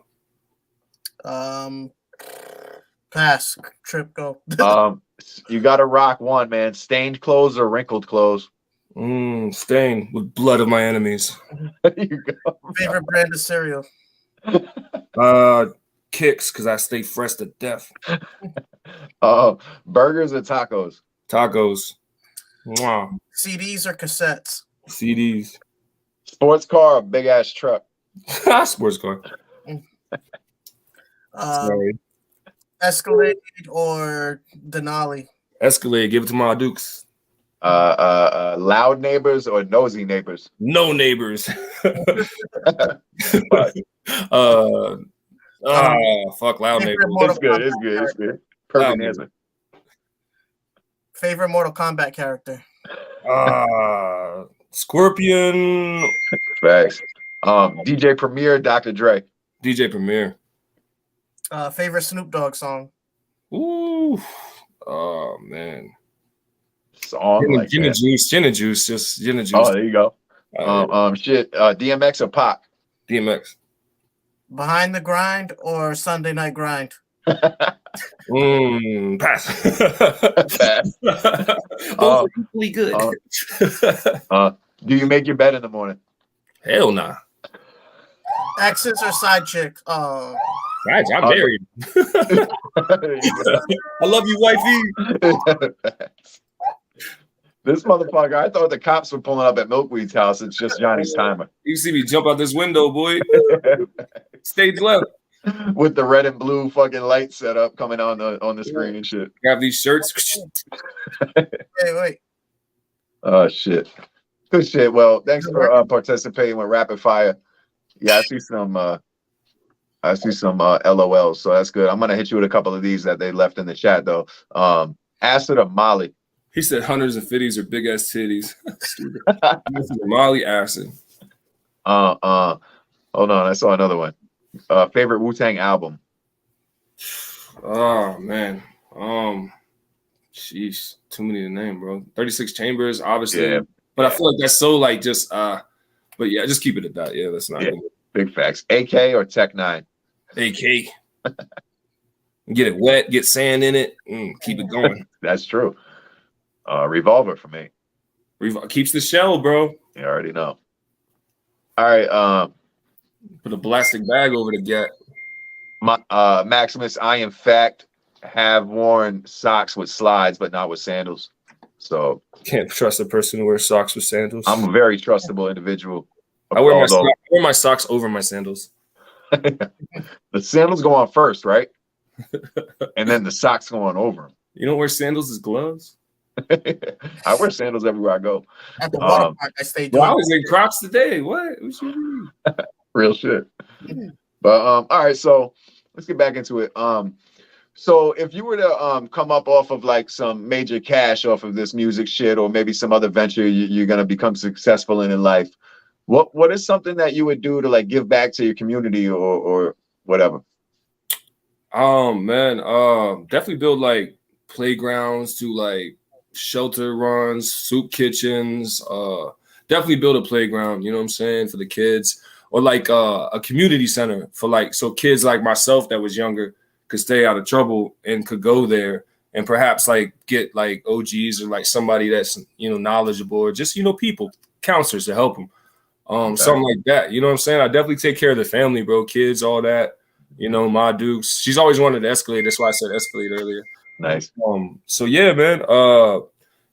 Pass. Trip, go. You got to rock one, man. Stained clothes or wrinkled clothes? Stained with blood of my enemies. You go. Favorite brand of cereal? Kicks, because I stay fresh to death. Burgers or tacos? Tacos. Mwah. CDs or cassettes? CDs. Sports car or big ass truck? Sports car. Sorry. Escalade or Denali? Escalade. Give it to my Dukes. Loud neighbors or nosy neighbors? No neighbors. Fuck loud neighbors. It's good. Perfect answer. Favorite Mortal Kombat character? Scorpion. Facts. DJ Premier, Dr. Dre. DJ Premier. Favorite Snoop Dogg song? Ooh. Oh man. Song Gin, like gin that. and juice, gin and juice, just gin and juice. Oh, there you go. DMX or Pac? DMX. Behind the Grind or Sunday Night Grind? Pass. Pass. Both are equally good. Do you make your bed in the morning? Hell nah. Exes or side chick? I'm married. I love you, wifey. This motherfucker, I thought the cops were pulling up at Milkweed's house. It's just Johnny's timer. You see me jump out this window, boy. Stage left. With the red and blue fucking light set up coming on the screen and shit. Grab these shirts. Wait. Oh, shit. Good shit. Well, thanks for participating with Rapid Fire. Yeah, I see some LOLs, so that's good. I'm gonna hit you with a couple of these that they left in the chat though. Acid or Molly? He said hundreds of fitties are big ass titties. Stupid. Molly acid. Hold on, I saw another one. Favorite Wu-Tang album? Oh man. Sheesh, too many to name, bro. 36 Chambers, obviously. Yeah. But I feel like that's so like just but yeah, just keep it at that. Yeah, that's not good. Big facts. AK or Tech 9? AK. Get it wet, get sand in it, keep it going. That's true. Revolver for me. Keeps the shell, bro. You already know. All right. Put a plastic bag over the gut. Maximus, I in fact have worn socks with slides, but not with sandals. So can't trust a person who wears socks with sandals. I'm a very trustable individual. I wear my socks over my sandals. The sandals go on first, right? And then the socks go on over them. You don't wear sandals as gloves? I wear sandals everywhere I go. At the water park, I stay doing. I was in Crocs today. What you mean? Real shit. But all right, so let's get back into it. So if you were to come up off of like some major cash off of this music shit, or maybe some other venture you're gonna become successful in life, what is something that you would do to like give back to your community or whatever? Man, definitely build like playgrounds, do like shelter runs, soup kitchens, definitely build a playground, you know what I'm saying, for the kids, or like a community center for like, so kids like myself that was younger could stay out of trouble and could go there and perhaps like get like OGs or like somebody that's, you know, knowledgeable, or just, you know, people, counselors to help them. Something like that. You know what I'm saying? I definitely take care of the family, bro, kids, all that. You know, my Dukes. She's always wanted to escalate. That's why I said escalate earlier. Nice. So yeah, man. A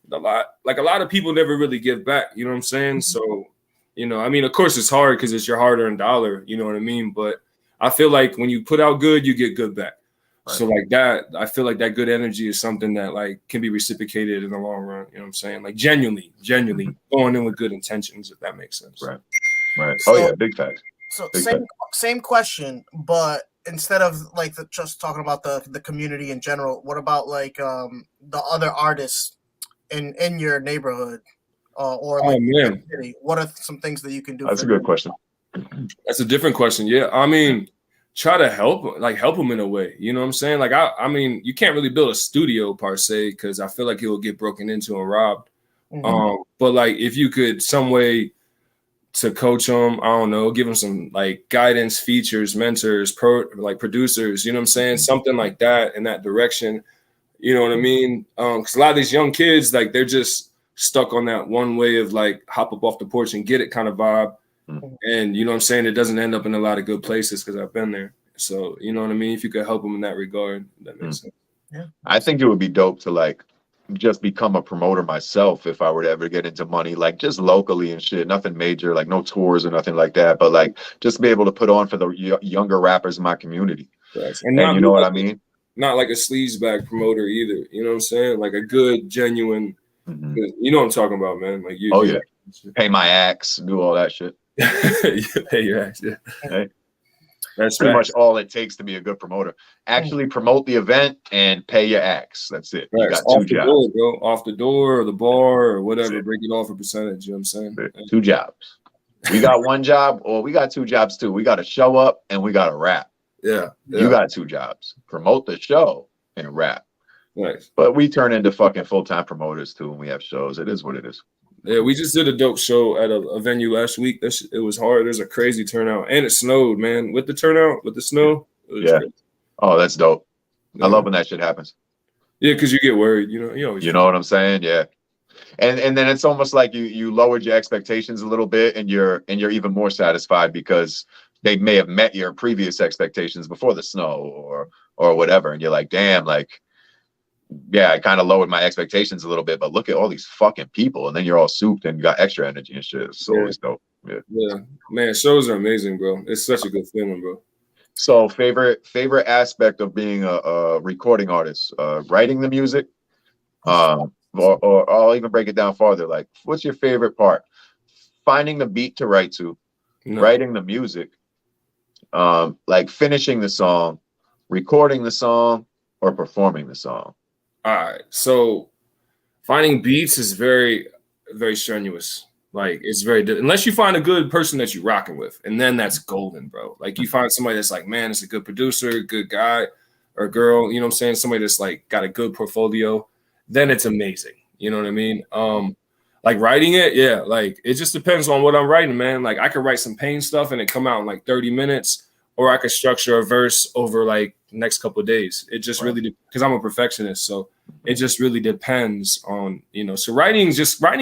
lot of people never really give back. You know what I'm saying? So, you know, I mean, of course it's hard because it's your hard-earned dollar. You know what I mean? But I feel like when you put out good, you get good back. Right. So like that, I feel like that good energy is something that like can be reciprocated in the long run. You know what I'm saying? Like genuinely going in with good intentions, if that makes sense. Right. Oh yeah, big facts. So same question, but instead of like just talking about the community in general, what about like the other artists in your neighborhood or like your city? What are some things that you can do? That's a good question. That's a different question. Yeah, I mean, try to help them in a way. You know what I'm saying? Like I mean, you can't really build a studio per se because I feel like it will get broken into and robbed. Mm-hmm. But like if you could some way to coach them, I don't know, give them some like guidance, features, mentors, producers, you know what I'm saying? Something like that in that direction. You know what I mean? Because a lot of these young kids, like they're just stuck on that one way of like hop up off the porch and get it kind of vibe. Mm-hmm. And you know what I'm saying? It doesn't end up in a lot of good places because I've been there. So, you know what I mean? If you could help them in that regard, that makes sense. Yeah. I think it would be dope to like just become a promoter myself if I were to ever get into money, like just locally and shit, nothing major, like no tours or nothing like that, but like just be able to put on for the younger rappers in my community. Yes. And you know what I mean? Not like a sleazebag promoter either. You know what I'm saying? Like a good, genuine, you know what I'm talking about, man. Like you. Oh yeah. Pay my axe, do all that shit. Pay your axe, yeah. Hey. That's pretty much all it takes to be a good promoter. Actually promote the event and pay your acts. That's it. You got two jobs. Door, bro. Off the door or the bar or whatever. Break it off a percentage. You know what I'm saying? Two jobs. We got one job, or we got two jobs too. We got to show up and we got to rap. Yeah. You got two jobs. Promote the show and rap. Nice. But we turn into fucking full-time promoters too when we have shows. It is what it is. Yeah, we just did a dope show at a venue last week. It was hard. There's a crazy turnout, and it snowed, man. With the turnout, with the snow, yeah. Crazy. Oh, that's dope. Yeah. I love when that shit happens. Yeah, because you get worried, you know. You know what I'm saying? Yeah. And then it's almost like you lowered your expectations a little bit, and you're even more satisfied because they may have met your previous expectations before the snow or whatever, and you're like, damn, like. Yeah, I kind of lowered my expectations a little bit, but look at all these fucking people, and then you're all souped and got extra energy and shit. So it's dope. Yeah, man, shows are amazing, bro. It's such a good feeling, bro. So favorite aspect of being a recording artist, writing the music, or I'll even break it down farther. Like, what's your favorite part? Finding the beat to write to, writing the music, like finishing the song, recording the song, or performing the song. All right, so finding beats is very, very strenuous. Like, it's very unless you find a good person that you're rocking with, and then that's golden, bro. Like, you find somebody that's like, man, it's a good producer, good guy or girl. You know what I'm saying? Somebody that's like got a good portfolio. Then it's amazing. You know what I mean? Like writing it, yeah. Like, it just depends on what I'm writing, man. Like, I could write some pain stuff and it come out in like 30 minutes. Or I could structure a verse over like next couple of days. It just really, because I'm a perfectionist, so it just really depends on, So writing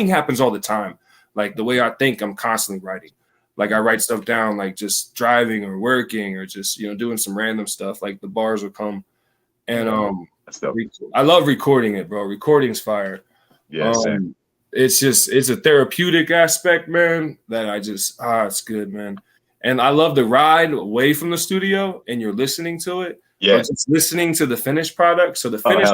happens all the time. Like the way I think, I'm constantly writing. Like I write stuff down, like just driving or working or just doing some random stuff. Like the bars will come, and I love recording it, bro. Recording's fire. Yeah, same. It's a therapeutic aspect, man. That it's good, man. And I love the ride away from the studio and you're listening to it. Yeah. Just listening to the finished product. So the finish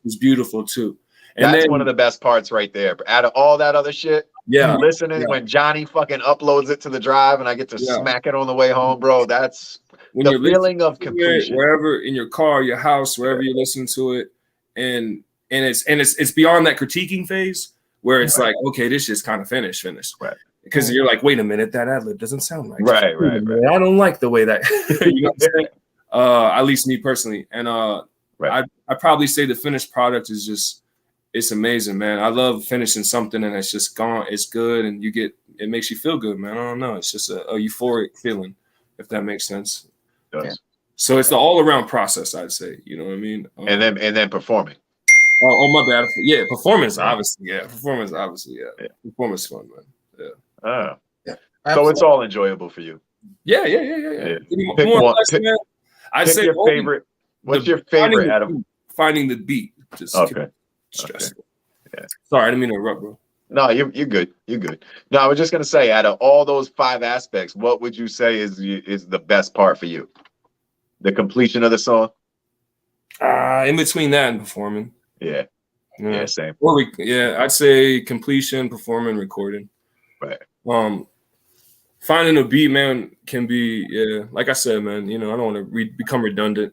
is beautiful too. And that's one of the best parts right there. Out of all that other shit, listening when Johnny fucking uploads it to the drive and I get to smack it on the way home, bro. That's when the feeling of completion. Wherever in your car, your house, wherever you listen to it. And it's beyond that critiquing phase where it's like, okay, this shit's kind of finished. Right. Because you're like, wait a minute, that ad lib doesn't sound right. Right. I don't like the way that, you know what I'm saying? At least me personally. And I probably say the finished product is it's amazing, man. I love finishing something and it's just gone. It's good. And it makes you feel good, man. I don't know. It's just a euphoric feeling, if that makes sense. It does. So it's the all around process, I'd say. You know what I mean? And then performing. Oh, my bad. Yeah. Performance, obviously. Yeah. Performance is fun, man. Yeah. So it's all enjoyable for you. Yeah. Pick one. I'd say your favorite. What's your favorite out of finding the beat? Just stressful. Yeah. Sorry, I didn't mean to interrupt, bro. No, you're good. You're good. No, I was just gonna say, out of all those 5 aspects, what would you say is the best part for you? The completion of the song. In between that and performing. Yeah, same. I'd say completion, performing, recording. Right. Finding a beat, man, can be like I said, man. I don't want to become redundant.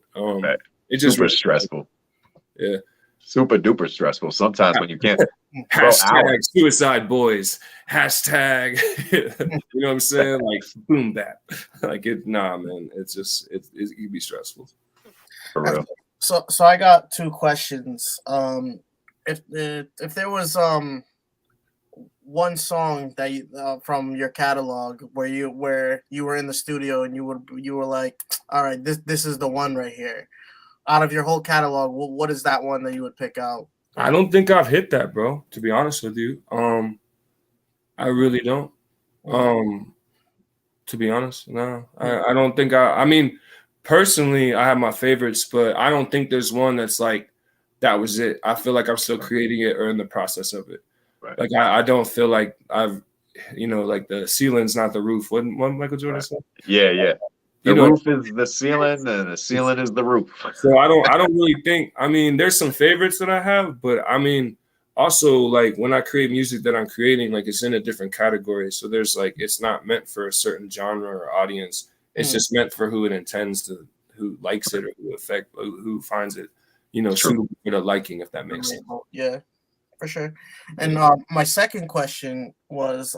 It's just super stressful. Yeah. Super duper stressful. Sometimes when you can't. Hashtag suicide boys. Hashtag. You know what I'm saying? Like boom bap. Like it. Nah, man. It's just it can be stressful. For real. So I got 2 questions. If there was one song that you, from your catalog where you were in the studio and you were like, all right, this is the one right here. Out of your whole catalog, what is that one that you would pick out? I don't think I've hit that, bro. To be honest with you, I really don't. To be honest, no, I don't think I mean, personally, I have my favorites, but I don't think there's one that's like that was it. I feel like I'm still creating it or in the process of it. Right. Like I don't feel like I've, like the ceiling's not the roof. What Michael Jordan said? Yeah. The roof is the ceiling, and the ceiling is the roof. So I don't really think. I mean, there's some favorites that I have, but I mean, also like when I create music that I'm creating, like it's in a different category. So there's like it's not meant for a certain genre or audience. It's just meant for who it intends to, who likes it or who finds it, suitable for the liking, if that makes sense. Yeah, for sure. And my second question was,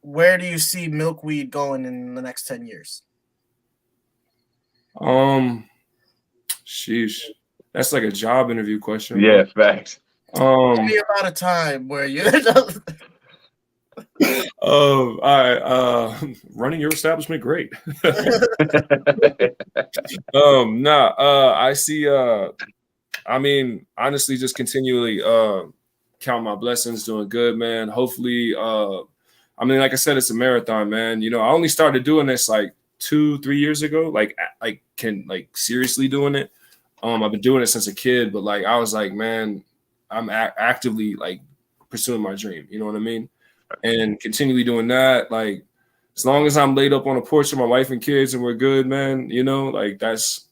where do you see Milkweed going in the next 10 years? Sheesh. That's like a job interview question. Yeah, facts. Tell me about a time where you all right. Running your establishment, great. I see honestly, just continually count my blessings, doing good, man. Hopefully, like I said, it's a marathon, man. I only started doing this like 2-3 years ago, like seriously doing it. I've been doing it since a kid, but like I was like, man, I'm actively like pursuing my dream. You know what I mean? And continually doing that, like as long as I'm laid up on a porch with my wife and kids and we're good, man, like that's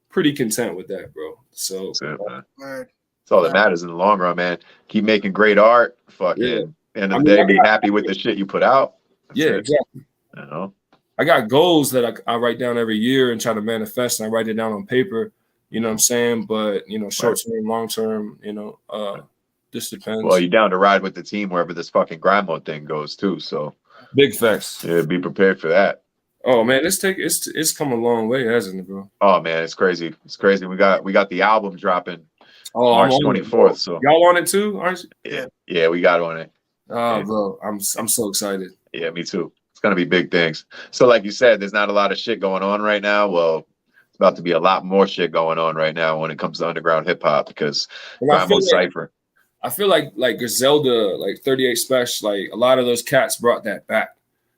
pretty content with that, bro. So that's all that matters in the long run, man. Keep making great art. Fucking end of the day, be happy with the shit you put out. That's it. Exactly. I got goals that I write down every year and try to manifest, and I write it down on paper. You know what I'm saying? But short term, long term, this depends. Well, you're down to ride with the team wherever this fucking grind mode thing goes too. So big facts. Yeah, be prepared for that. Oh man, it's come a long way, hasn't it, bro? Oh man, it's crazy. It's crazy. We got the album dropping March 24th. So y'all on it too, aren't you? Yeah, we got on it. Oh, bro, I'm so excited. Yeah, me too. It's gonna be big things. So like you said, there's not a lot of shit going on right now. Well, it's about to be a lot more shit going on right now when it comes to underground hip hop because Cypher. I feel like Griselda, like 38 Special, like a lot of those cats brought that back.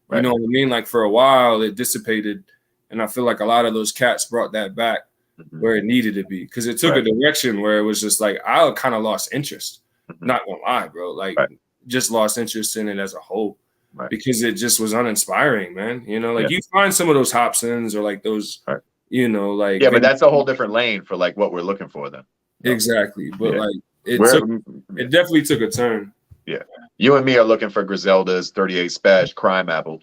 Right. You know what I mean? Like for a while it dissipated, and I feel like a lot of those cats brought that back where it needed to be, because it took a direction where it was just like I kind of lost interest. Not gonna lie, bro. Like just lost interest in it as a whole because it just was uninspiring, man. You find some of those Hobsons or like those, but that's a whole different lane for like what we're looking for then. Exactly, but like it definitely took a turn. Yeah, you and me are looking for Griselda's 38 Special, Crime Apple.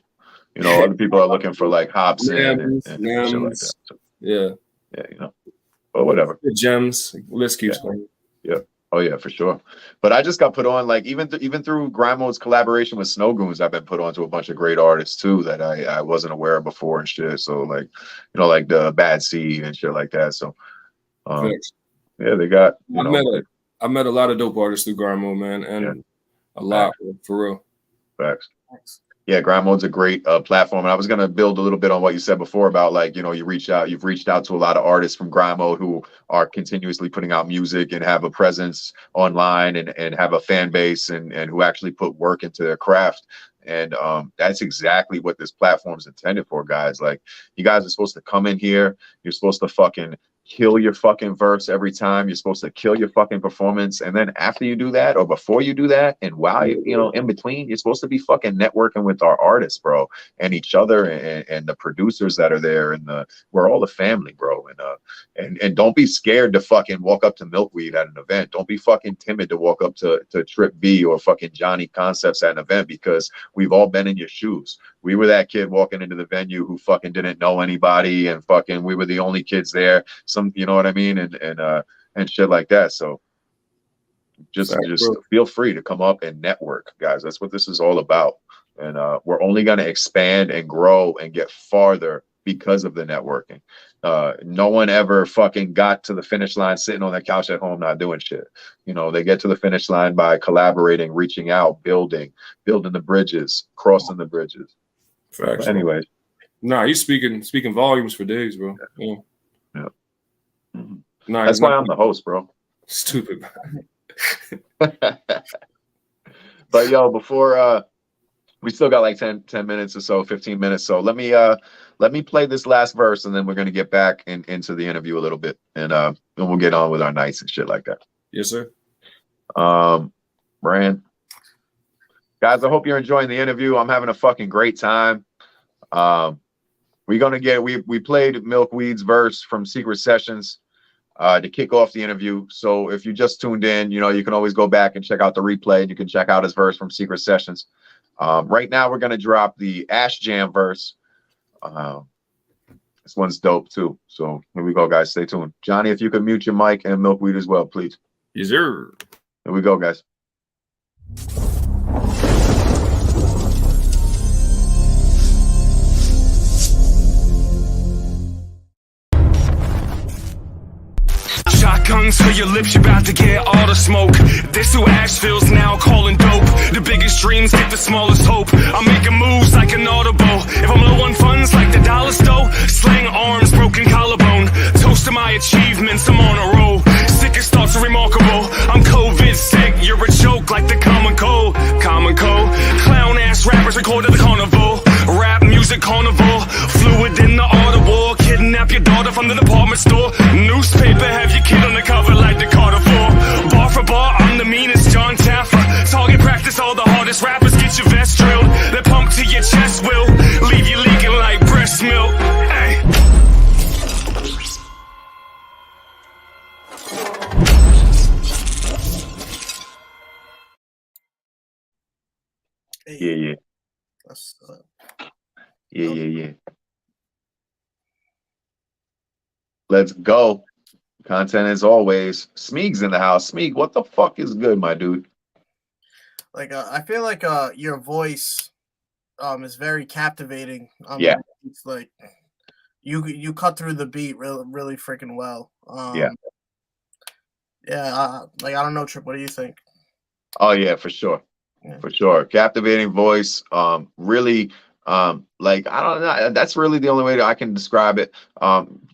Other people are looking for like Hobson and shit like that. So, yeah, but whatever. The gems, list keeps going. Yeah. Oh yeah, for sure. But I just got put on, like even through Grind Mode's collaboration with Snow Goons, I've been put on to a bunch of great artists too that I wasn't aware of before and shit. So like, like the Bad Seed and shit like that. So, yeah, they got. I met a lot of dope artists through Grind Mode, man, and a lot for real. Facts. Yeah, Grind Mode's a great platform. And I was gonna build a little bit on what you said before about like, you've reached out to a lot of artists from Grind Mode who are continuously putting out music and have a presence online and have a fan base and who actually put work into their craft. And that's exactly what this platform is intended for, guys. Like, you guys are supposed to come in here. You're supposed to fucking kill your fucking verse every time. You're supposed to kill your fucking performance. And then after you do that, or before you do that, and while in between, you're supposed to be fucking networking with our artists, bro, and each other and the producers that are there. And we're all a family, bro. And don't be scared to fucking walk up to Milkweed at an event. Don't be fucking timid to walk up to Trip B or fucking Johnny Concepts at an event, because we've all been in your shoes. We were that kid walking into the venue who fucking didn't know anybody, and fucking we were the only kids there. Some, you know what I mean, and shit like that. So just feel free to come up and network, guys. That's what this is all about. And we're only going to expand and grow and get farther because of the networking. No one ever fucking got to the finish line sitting on their couch at home not doing shit. They get to the finish line by collaborating, reaching out, building the bridges, crossing the bridges. Facts. Anyways, you speaking volumes for days, bro. Yeah. Mm-hmm. That's why I'm the host, bro. Stupid. But yo, before we still got like 10 minutes or so, 15 minutes. So let me play this last verse, and then we're gonna get back into the interview a little bit, and we'll get on with our nights and shit like that. Yes, sir. Brand. Guys, I hope you're enjoying the interview. I'm having a fucking great time. We played Milkweed's verse from Secret Sessions to kick off the interview. So if you just tuned in, you can always go back and check out the replay, and you can check out his verse from Secret Sessions. Right now we're going to drop the Ash Jam verse. This one's dope too. So here we go, guys. Stay tuned. Johnny, if you could mute your mic and Milkweed as well, please. Yes, sir. Here we go, guys. Shotguns for your lips, you're about to get all the smoke. This who Asheville's now calling dope. The biggest dreams get the smallest hope. I'm making moves like an audible. If I'm low on funds like the dollar store, slang arms, broken collarbone. Toast to my achievements, I'm on a roll. Sickest thoughts are remarkable. I'm COVID sick, you're a joke like the common cold. Common cold. Clown ass rappers record at the carnival. Rap music carnival. Fluid in the audible. Kidnap your daughter from the department store. Newspaper, have your kid on the cover like the Carter 4. Bar for bar, I'm the meanest John Taffer. Target practice, all the hardest rappers get your vest drilled. They pump to your chest will leave you leaking like breast milk. Hey. Yeah. Yeah. Let's go. Content as always. Smeeg's in the house. Smeeg, what the fuck is good, my dude? Like I feel like your voice is very captivating. Yeah. It's like you cut through the beat really freaking well. Yeah. Like I don't know, Trip, what do you think? Oh yeah, for sure. Yeah. For sure. Captivating voice. Really like I don't know, that's really the only way that I can describe it.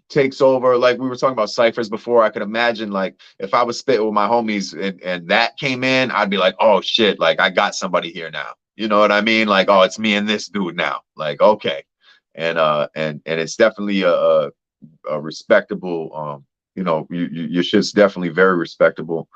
Takes over, like we were talking about ciphers before. I could imagine like if I was spitting with my homies and that came in, I'd be like, oh shit, like I got somebody here now. You know what I mean? Like, oh, it's me and this dude now. Like, okay. And it's definitely a respectable you know, your shit's definitely very respectable.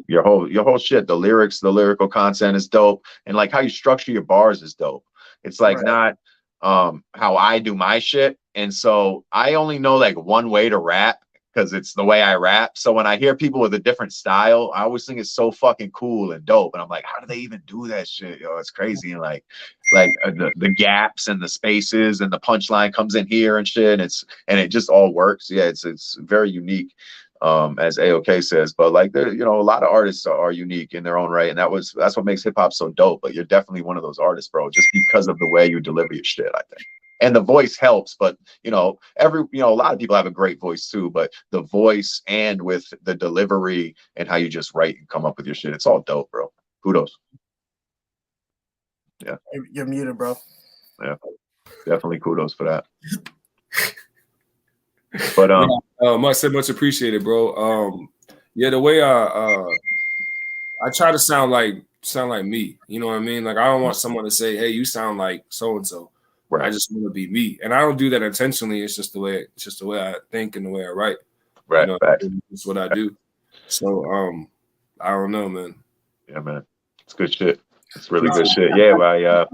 Your whole shit, the lyrics, the lyrical content is dope, and like how you structure your bars is dope. It's like not how I do my shit. And so I only know like one way to rap because it's the way I rap. So when I hear people with a different style, I always think it's so fucking cool and dope. And I'm like, how do they even do that shit? Yo, it's crazy. And like the gaps and the spaces and the punchline comes in here and shit. And it just all works. Yeah, it's very unique. As AOK says, but like you know, a lot of artists are unique in their own right, and that's what makes hip hop so dope. But you're definitely one of those artists, bro, just because of the way you deliver your shit, I think. And the voice helps, but you know, a lot of people have a great voice too, but the voice and with the delivery and how you just write and come up with your shit, it's all dope, bro. Kudos. Yeah. You're muted, bro. Yeah. Definitely kudos for that. But much appreciated, bro. Yeah, the way I try to sound like me. You know what I mean? Like I don't want someone to say, "Hey, you sound like so and so." I just want to be me, and I don't do that intentionally. It's just the way I think and the way I write. Right. You know, it's what I do. So I don't know, man. Yeah, man. It's good shit. It's really good shit. Yeah, what I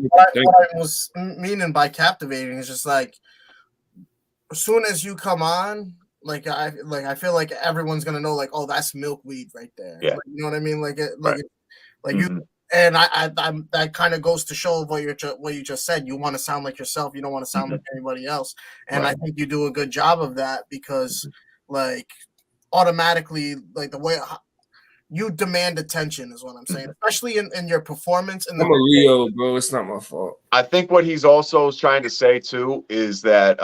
was meaning by captivating is just like, as soon as you come on, I feel like everyone's gonna know, like, oh, that's Milkweed right there. Yeah. Like, you know what I mean? You, and I that kind of goes to show what you just said. You want to sound like yourself. You don't want to sound like anybody else. And I think you do a good job of that because, like, automatically, like the way you demand attention is what I'm saying, especially in your performance. I'm a Leo, bro. It's not my fault. I think what he's also trying to say too is that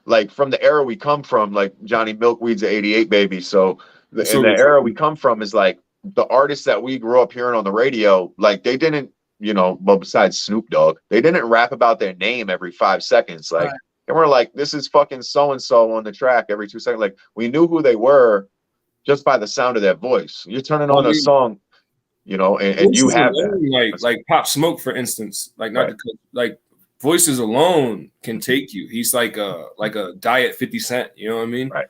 like from the era we come from, like Johnny Milkweed's an 88 baby. So the era we come from is like the artists that we grew up hearing on the radio, like they didn't, you know, well, besides Snoop Dogg, they didn't rap about their name every 5 seconds. Like, and we're like, this is fucking so-and-so on the track every 2 seconds. Like we knew who they were just by the sound of their voice. You're turning on a song, you know, and you have that. Like Pop Smoke, for instance, like not like voices alone can take you. He's like a diet 50 Cent, you know what I mean? Right.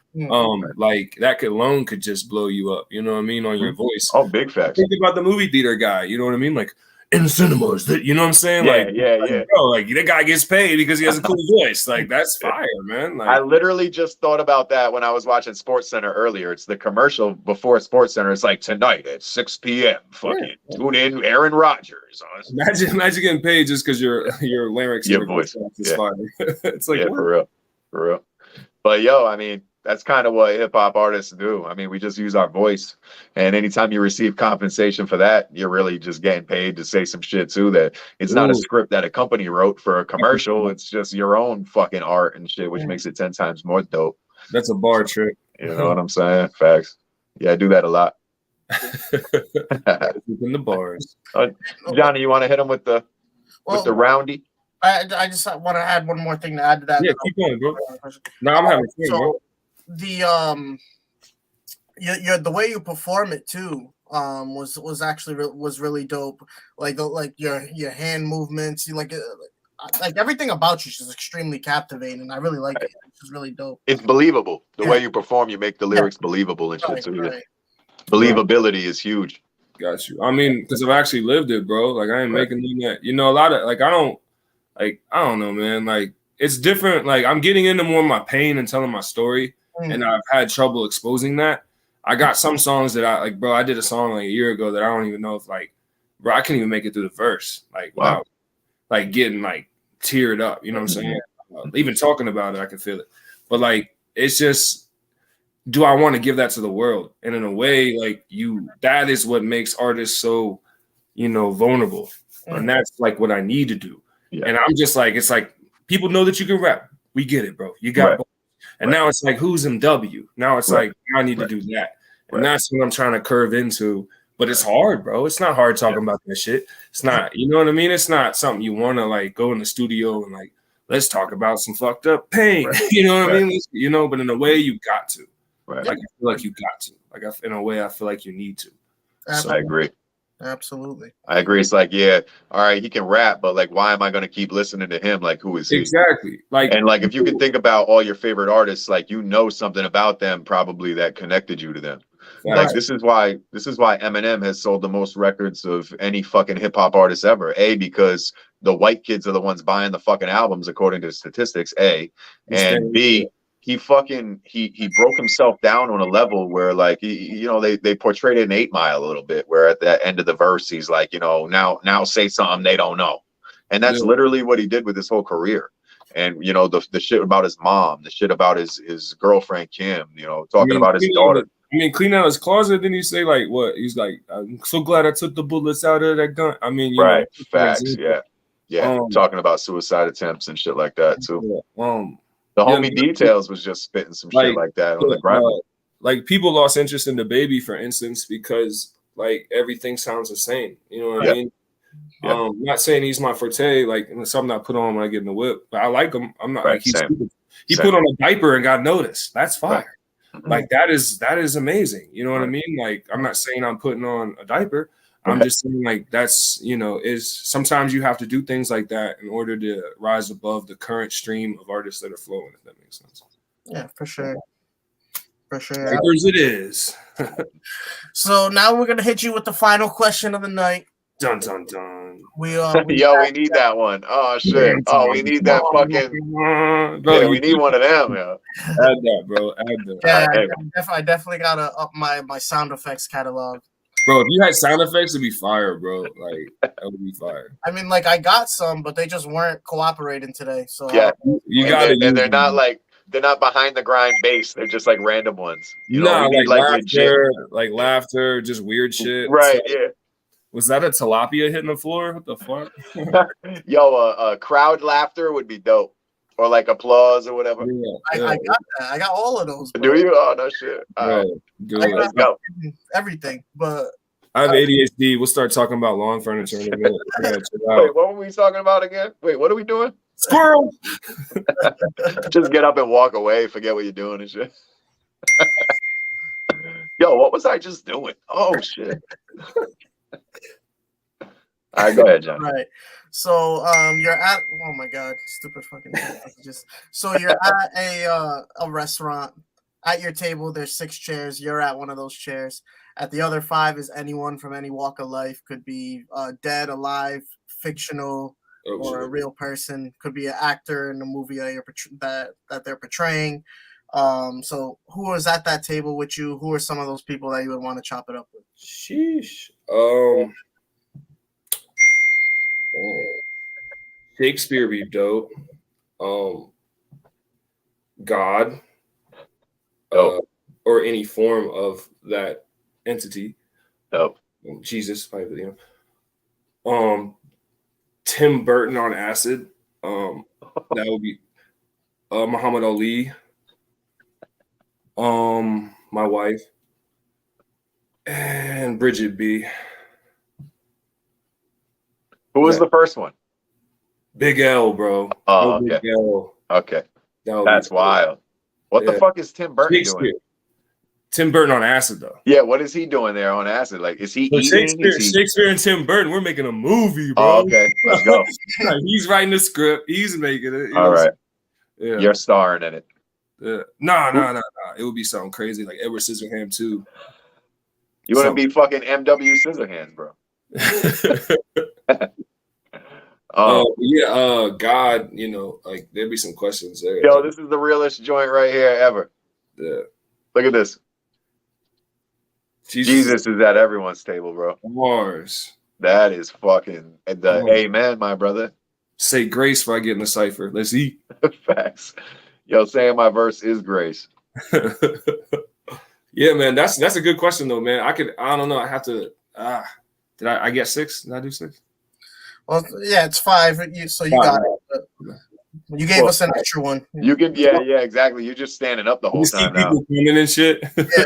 Like that alone could just blow you up, you know what I mean, on your voice. Oh, big facts. Think about the movie theater guy, you know what I mean? Like in the cinemas, that, you know what I'm saying? Yeah. Bro, like that guy gets paid because he has a cool voice. Like that's fire, man. Like, I literally just thought about that when I was watching SportsCenter earlier. It's the commercial before SportsCenter. It's like tonight at 6 p.m. Fucking tune in, Aaron Rodgers. Imagine getting paid just because your larynx, your voice is fire. It's like for For real. But yo, I mean, that's kind of what hip hop artists do. I mean, we just use our voice, and anytime you receive compensation for that, you're really just getting paid to say some shit too. That it's not a script that a company wrote for a commercial. It's just your own fucking art and shit, which makes it 10 times more dope. That's a bar trick. You know what I'm saying? Facts. Yeah, I do that a lot. In the bars. Johnny, you want to hit him with the roundy? I just want to add one more thing to add to that. Yeah, keep going, bro. No, I'm having fun, bro. The the way you perform it too was actually was really dope. Like your hand movements, you like everything about you is just extremely captivating. I really like it. It's just really dope. It's believable. The way you perform, you make the lyrics believable and shit. So believability is huge. Got you. I mean, because I've actually lived it, bro. Like I ain't making that. You know, a lot of I don't know, man. Like it's different. Like I'm getting into more of my pain and telling my story, and I've had trouble exposing that. I got some songs that I like, bro. I did a song like a year ago that I don't even know if bro, I can't even make it through the verse. Like wow, like getting like teared up. You know what I'm saying? Even talking about it, I can feel it. But like, it's just, do I want to give that to the world? And in a way, like that is what makes artists so, vulnerable, and that's like what I need to do. Yeah. And I'm just like, it's like people know that you can rap. We get it, bro. You got both. And now it's like, who's MW? Now it's like, I need to do that. And that's what I'm trying to curve into. But it's hard, bro. It's not hard talking about that shit. It's not, you know what I mean? It's not something you want to like go in the studio and like, let's talk about some fucked up pain. You know what I mean? But in a way you got to. Like I feel like you got to. Like in a way I feel like you need to. So, I agree. Absolutely. I agree. It's like, yeah, all right, he can rap, but like, why am I going to keep listening to him? Like, who is he? Exactly. And like, if you can think about all your favorite artists, like, something about them probably that connected you to them. Like, this is why Eminem has sold the most records of any fucking hip hop artist ever. A, because the white kids are the ones buying the fucking albums according to statistics. A, and B, he broke himself down on a level where like they portrayed it in 8 Mile a little bit, where at the end of the verse he's like, now say something they don't know, and that's literally what he did with his whole career. And the shit about his mom, the shit about his girlfriend Kim, talking about his daughter. Clean out his closet. Then he say like what? He's like, I'm so glad I took the bullets out of that gun. I mean, facts, talking about suicide attempts and shit like that too. The homie Details was just spitting some shit like that on the ground. Like people lost interest in the baby, for instance, because like everything sounds the same. You know what I mean? Yeah. Not saying he's my forte, like something I put on when I get in the whip, but I like him. I'm not like he's stupid. He put on a diaper and got noticed. That's fire. Like that is amazing. You know what I mean? Like I'm not saying I'm putting on a diaper. I'm just saying like that's is sometimes you have to do things like that in order to rise above the current stream of artists that are flowing, if that makes sense. Yeah, for sure. For sure. Papers it is. So now we're gonna hit you with the final question of the night. Dun dun dun. We need that one. Oh shit. Oh, we need that fucking. Bro, we need one of them. Yeah. Add that, bro. Add that. Yeah, I definitely gotta up my sound effects catalog. Bro, if you had sound effects, it'd be fire, bro. Like that would be fire. I mean, like I got some, but they just weren't cooperating today. So yeah, you got it. And they're not like they're not behind the grind bass. They're just like random ones. Like laughter, just weird shit. Right? So, yeah. Was that a tilapia hitting the floor? What the fuck? Yo, crowd laughter would be dope. Or like applause or whatever. Yeah, I got that. I got all of those. Bro. Do you? Oh no shit. Let's go. Everything, but I have ADHD. We'll start talking about lawn furniture in a minute. Wait, what were we talking about again? Wait, what are we doing? Squirrel. Just get up and walk away. Forget what you're doing and shit. Yo, what was I just doing? Oh shit. All right, go ahead, John. All right. So you're at my god, stupid fucking messages. So you're at a restaurant. At your table, there's 6 chairs. You're at one of those chairs. At the other 5 is anyone from any walk of life. Could be dead, alive, fictional, or a real person. Could be an actor in a movie that they're portraying. So who is at that table with you? Who are some of those people that you would want to chop it up with? Sheesh. Shakespeare be dope. God, or any form of that entity. Jesus, probably, you know. Tim Burton on acid. That would be Muhammad Ali. My wife. And Bridget B. Who was the first one? Big L, bro. Oh, okay. Big L. Okay. That's wild. What the fuck is Tim Burton doing? Tim Burton on acid, though. Yeah, what is he doing there on acid? Like, is he eating? Shakespeare and Tim Burton, we're making a movie, bro. Oh, okay, let's go. He's writing the script. He's making it. All right. Yeah. You're starring in it. Yeah. No. It would be something crazy like Edward Scissorhands too. You want to be fucking MW Scissorhands, bro. God, you know, like there'd be some questions there. Yo, this is the realest joint right here ever. Yeah. Look at this. Jesus is at everyone's table, bro. Mars. That is fucking the amen, my brother. Say grace before I get in the cipher. Let's eat. Facts. Yo, saying my verse is grace. Yeah, man. That's a good question though, man. I don't know. I have to did I get 6? Did I do 6? Well, yeah, it's 5. So you got it. You gave us an extra one. You can, yeah, exactly. You're just standing up the whole time now. People coming and shit. Yeah.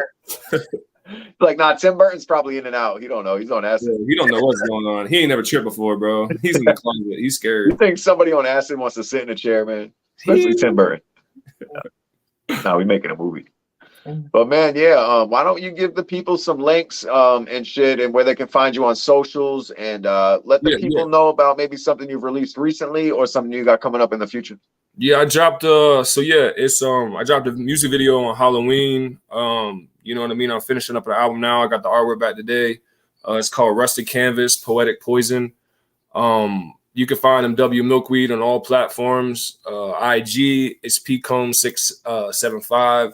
Like, nah, Tim Burton's probably in and out. He don't know. He's on acid. Yeah, he don't know what's going on. He ain't never tripped before, bro. He's in the closet. He's scared. You think somebody on acid wants to sit in a chair, man? Especially Tim Burton. Nah, we making a movie. But man, yeah. Why don't you give the people some links and shit, and where they can find you on socials, and let the people know about maybe something you've released recently or something you got coming up in the future. Yeah, I dropped I dropped a music video on Halloween. You know what I mean? I'm finishing up an album now. I got the artwork back today. It's called Rusted Canvas, Poetic Poison. You can find him W Milkweed on all platforms. IG is pcombs675.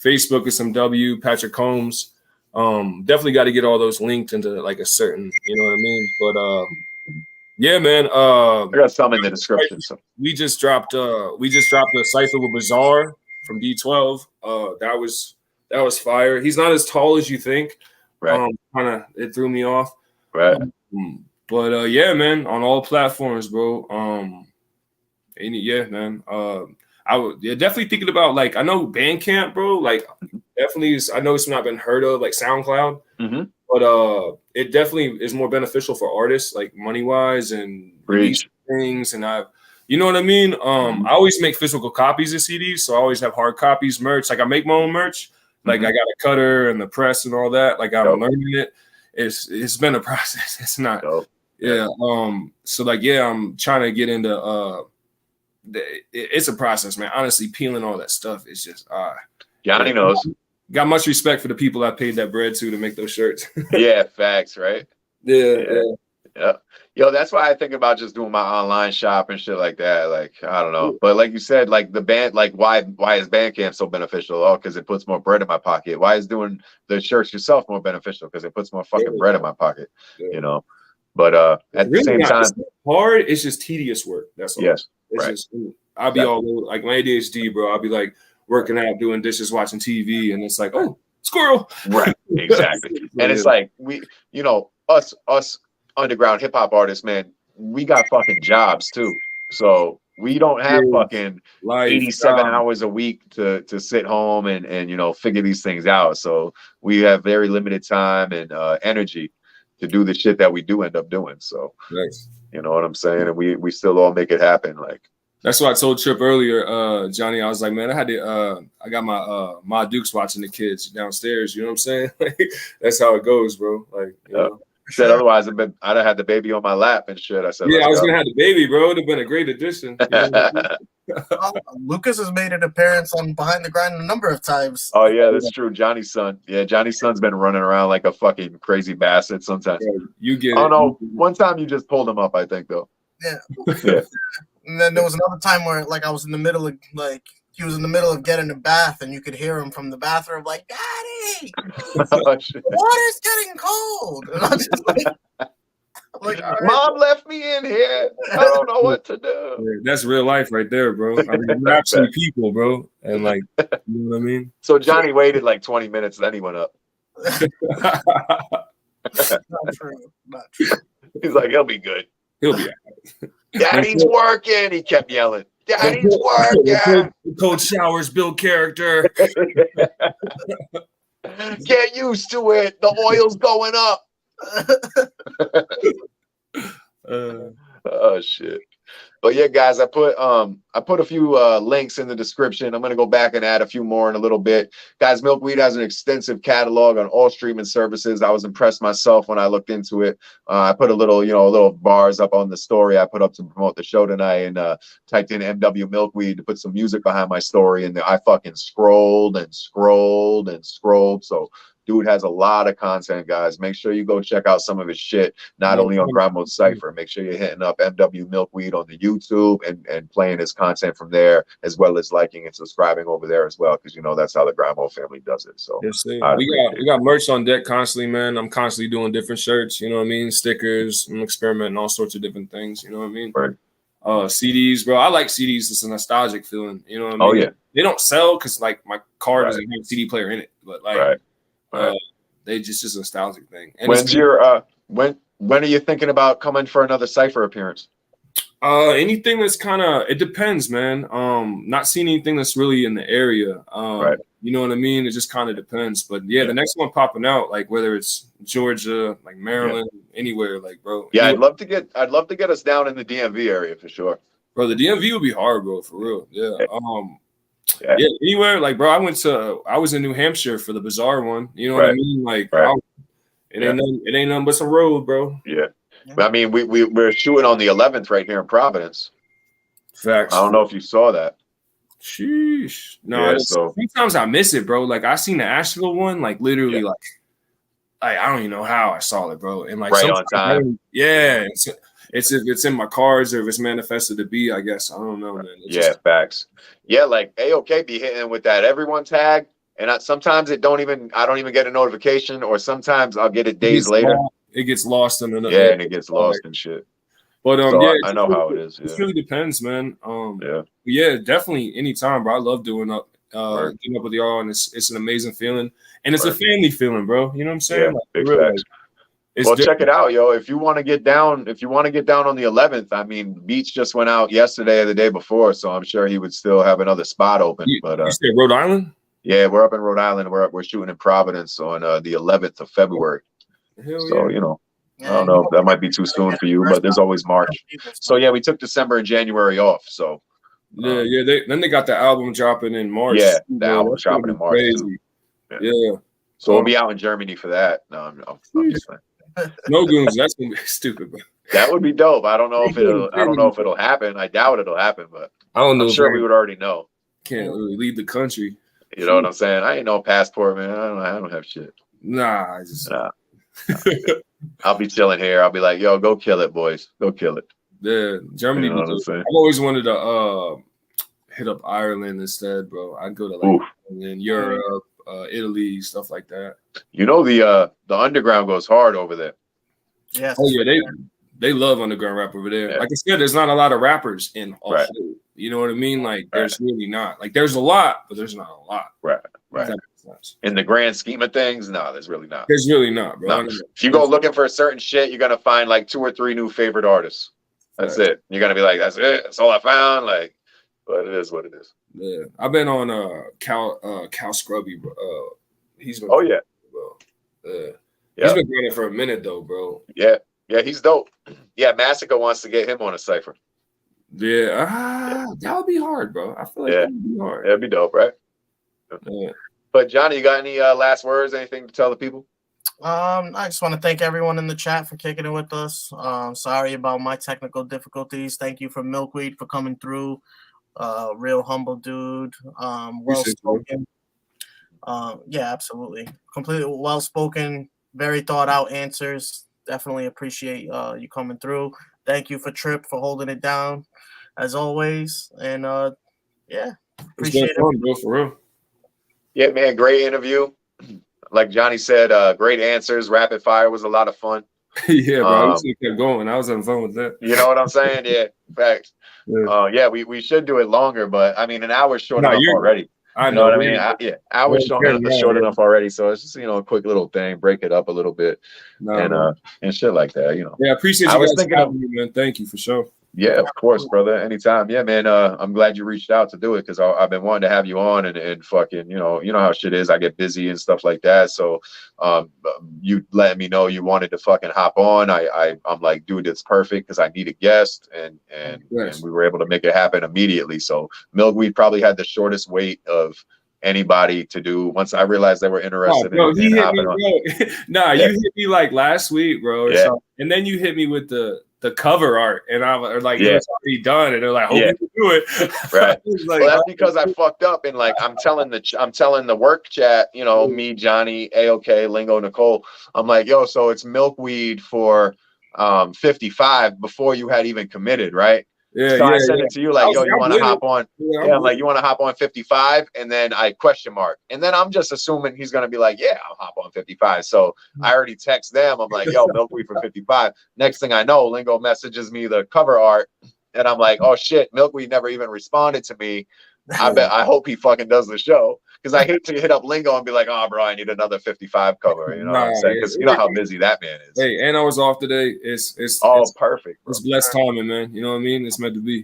Facebook is some W Patrick Combs. Definitely got to get all those linked into like a certain, you know what I mean? But yeah, man. I got some in the description. So we just dropped a Cypher with Bizarre from D12. That was fire. He's not as tall as you think. Right. It threw me off. Right. But yeah, man, on all platforms, bro. Yeah, man. I would definitely thinking about, like, I know Bandcamp, bro. Like, definitely, I know it's not been heard of, like SoundCloud, but it definitely is more beneficial for artists, like money wise and things. And you know what I mean. I always make physical copies of CDs, so I always have hard copies, merch. Like I make my own merch. Like I got a cutter and the press and all that. Like I'm learning it. It's been a process. It's not. Yeah. So like I'm trying to get into it's a process, man. Honestly, peeling all that stuff is just Johnny knows. Got much respect for the people I paid that bread to make those shirts. Yeah, facts, right? Yeah. Yo, that's why I think about just doing my online shop and shit like that. Like, I don't know. But like you said, like the band, like why is Bandcamp so beneficial? Oh, because it puts more bread in my pocket. Why is doing the shirts yourself more beneficial? Because it puts more fucking bread in my pocket, you know? But at the same time, it's hard. It's just tedious work. That's all. Yes. It's just, I'll be all over, like my ADHD, bro. I'll be like working out, doing dishes, watching TV, and it's like, oh, squirrel. Right. Exactly. And it's like us underground hip hop artists, man, we got fucking jobs too. So we don't have fucking 87 hours a week to sit home and figure these things out. So we have very limited time and energy to do the shit that we do end up doing. So you know what I'm saying? And we still all make it happen. Like, that's what I told Trip earlier, Johnny. I was like, man, I got my Dukes watching the kids downstairs. You know what I'm saying? That's how it goes, bro. Like, you know. Said otherwise, I'd have had the baby on my lap and shit. I said, yeah, I was gonna have the baby, bro. It'd have been a great addition. Lucas has made an appearance on Behind the Grind a number of times. Oh yeah, that's true. Johnny's son. Yeah, Johnny's son's been running around like a fucking crazy bastard sometimes. Yeah, you get it. Oh no, one time you just pulled him up, I think though. Yeah. Yeah. And then there was another time where like I was in the middle of he was in the middle of getting a bath and you could hear him from the bathroom like, Daddy, the water's getting cold. And I'm just like, Like, Mom left me in here. I don't know what to do. Yeah, that's real life right there, bro. I mean, we're actually people, bro. And like, you know what I mean? So Johnny waited like 20 minutes, then he went up. Not true. Not true. He's like, he'll be good. He'll be all right. Daddy's working. He kept yelling. Daddy's working. Cold showers build character. Get used to it. The oil's going up. Oh shit. But yeah, guys, I put a few links in the description. I'm gonna go back and add a few more in a little bit. Guys, Milkweed has an extensive catalog on all streaming services. I was impressed myself when I looked into it. I put a little bars up on the story I put up to promote the show tonight, and typed in MW Milkweed to put some music behind my story, and I fucking scrolled and scrolled and scrolled. So dude has a lot of content, guys. Make sure you go check out some of his shit, not only on Grind Mode Cypher. Make sure you're hitting up MW Milkweed on the YouTube and playing his content from there, as well as liking and subscribing over there as well, because you know that's how the Grind Mode family does it. So yes, we got merch on deck constantly, man. I'm constantly doing different shirts, you know what I mean? Stickers, I'm experimenting all sorts of different things, you know what I mean? Right. CDs, bro. I like CDs. It's a nostalgic feeling, you know what I mean? Oh yeah. They don't sell because like my car doesn't have a CD player in it, but like they just a nostalgic thing. And when's your when are you thinking about coming for another Cypher appearance? Anything that's kind of, it depends, man. Not seeing anything that's really in the area. You know what I mean? It just kind of depends. But yeah, the next one popping out, like whether it's Georgia, like Maryland, anywhere, like bro. Yeah, I'd love to get us down in the DMV area for sure. Bro, the DMV would be hard, bro, for real. Yeah. Yeah, anywhere, like bro, I was in New Hampshire for the Bazaar one. You know what I mean? Like it ain't nothing but some road, bro. Yeah. I mean, we're shooting on the 11th right here in Providence. Facts. I don't know if you saw that. Sheesh. No, sometimes I miss it, bro. Like I seen the Asheville one, like literally, like I don't even know how I saw it, bro. And like right on time. It's if it's in my cards or if it's manifested to be, I guess. I don't know, man. Facts. Yeah, like AOK be hitting with that everyone tag, and sometimes I don't even get a notification, or sometimes I'll get it days later. It gets lost in another. Yeah, and it gets lost and shit. But I know how it is. It really depends, man. Yeah, definitely anytime, bro. I love doing up with y'all, and it's an amazing feeling, and it's a family feeling, bro. You know what I'm saying? Yeah, big facts. Well, check it out, yo. If you want to get down on the 11th, I mean, Beats just went out yesterday or the day before, so I'm sure he would still have another spot open. You said Rhode Island? Yeah, we're up in Rhode Island. We're shooting in Providence on the 11th of February. So you know, I don't know if that might be too soon for you, but there's always March. So yeah, we took December and January off. So then they got the album dropping in March. Yeah, the album's dropping in March. Crazy. Yeah. So we'll be out in Germany for that. No, I'm just saying. No goons. That's gonna be stupid, bro. That would be dope. I don't know if it'll happen. I doubt it'll happen, but I don't know. I'm sure we would already know. Can't really leave the country. You know what I'm saying? I ain't no passport, man. I don't have shit. Nah. I'll be chilling here. I'll be like, yo, go kill it, boys. Go kill it. Yeah, Germany. You know I've always wanted to hit up Ireland instead, bro. I'd go to like Europe, Italy, stuff like that. You know the underground goes hard over there. Yeah. Oh yeah, they love underground rap over there. Yeah. Like I said, there's not a lot of rappers in whole. You know what I mean? Like there's really not. Like there's a lot, but there's not a lot. Right. In the grand scheme of things, no, there's really not. There's really not, bro. No. If you go looking for a certain shit, you're gonna find like 2 or 3 new favorite artists. That's it. You're gonna be like, that's it. That's all I found. Like, but it is what it is. Yeah, I've been on Cal Scrubby, bro. He's been. Oh yeah. Bro. He's been running for a minute though, bro. Yeah, he's dope. Yeah, Massacre wants to get him on a Cypher. Yeah, that would be hard, bro. I feel like that would be hard. That'd be dope, right? Yeah. But Johnny, you got any last words? Anything to tell the people? I just want to thank everyone in the chat for kicking it with us. Sorry about my technical difficulties. Thank you for Milkweed for coming through. Real humble dude. Well spoken. Yeah, absolutely. Completely well spoken. Very thought out answers. Definitely appreciate you coming through. Thank you for Trip for holding it down as always. And appreciate it, bro, for real. Yeah, man, great interview. Like Johnny said, great answers. Rapid fire was a lot of fun. Yeah, bro. We kept going. I was having fun with that. You know what I'm saying? Yeah, facts. Yeah, we should do it longer, but I mean, an hour's short enough already. I know what I mean? Hour's short enough already. So it's just, you know, a quick little thing, break it up a little bit, and shit like that, you know. Yeah, I appreciate you guys having me, man. Thank you for sure. Yeah, of course, brother. Anytime. Yeah, man. I'm glad you reached out to do it because I've been wanting to have you on and fucking, you know how shit is. I get busy and stuff like that. So you letting me know you wanted to fucking hop on. I'm like, dude, it's perfect because I need a guest and we were able to make it happen immediately. So Milkweed probably had the shortest wait of anybody to do once I realized they were interested in hopping on. You hit me like last week, bro. And then you hit me with the cover art, and I'm like, it's already done, and they're like, hope you can do it. Right. Like, well, that's because I fucked up, and like I'm telling the work chat, you know, me, Johnny, AOK, Lingo, Nicole. I'm like, yo, so it's Milkweed for 55 before you had even committed, right? So I sent it to you like, yo, you want to hop on? I'm like, you want to hop on 55? And then I question mark. And then I'm just assuming he's going to be like, yeah, I'll hop on 55. So I already text them. I'm like, yo, Milkweed for 55. Next thing I know, Lingo messages me the cover art. And I'm like, oh, shit, Milkweed never even responded to me. I hope he fucking does the show. Because I hate to hit up Lingo and be like, oh, bro, I need another 55 cover. You know what I'm saying? Because you know how busy that man is. Hey, and I was off today. It's perfect. Bro. It's blessed timing, man. You know what I mean? It's meant to be.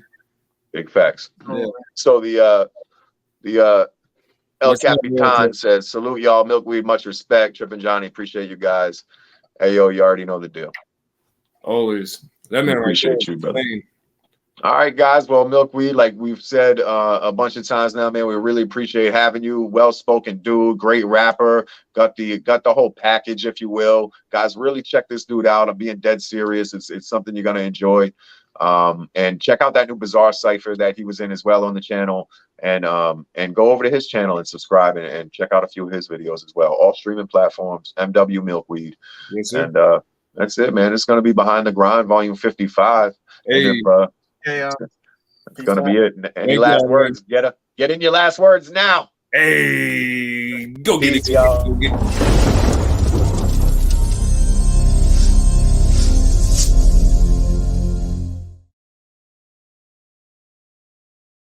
Big facts. Yeah. So the El Capitan says, salute y'all, Milkweed, much respect. Trip and Johnny, appreciate you guys. Hey, yo, you already know the deal. Always. That man appreciate you, brother. All right, guys. Well, Milkweed, like we've said a bunch of times now, man, we really appreciate having you. Well-spoken dude, great rapper, got the whole package, if you will. Guys, really check this dude out. I'm being dead serious. It's something you're gonna enjoy. And check out that new Bizarre Cypher that he was in as well on the channel, and go over to his channel and subscribe and check out a few of his videos as well. All streaming platforms, MW Milkweed. Yes, sir. And that's it, man. It's gonna be Behind the Grind, Volume 55. Hey. And that's gonna be it. Any last words? Get in your last words now. Hey, go get it, y'all. go get it.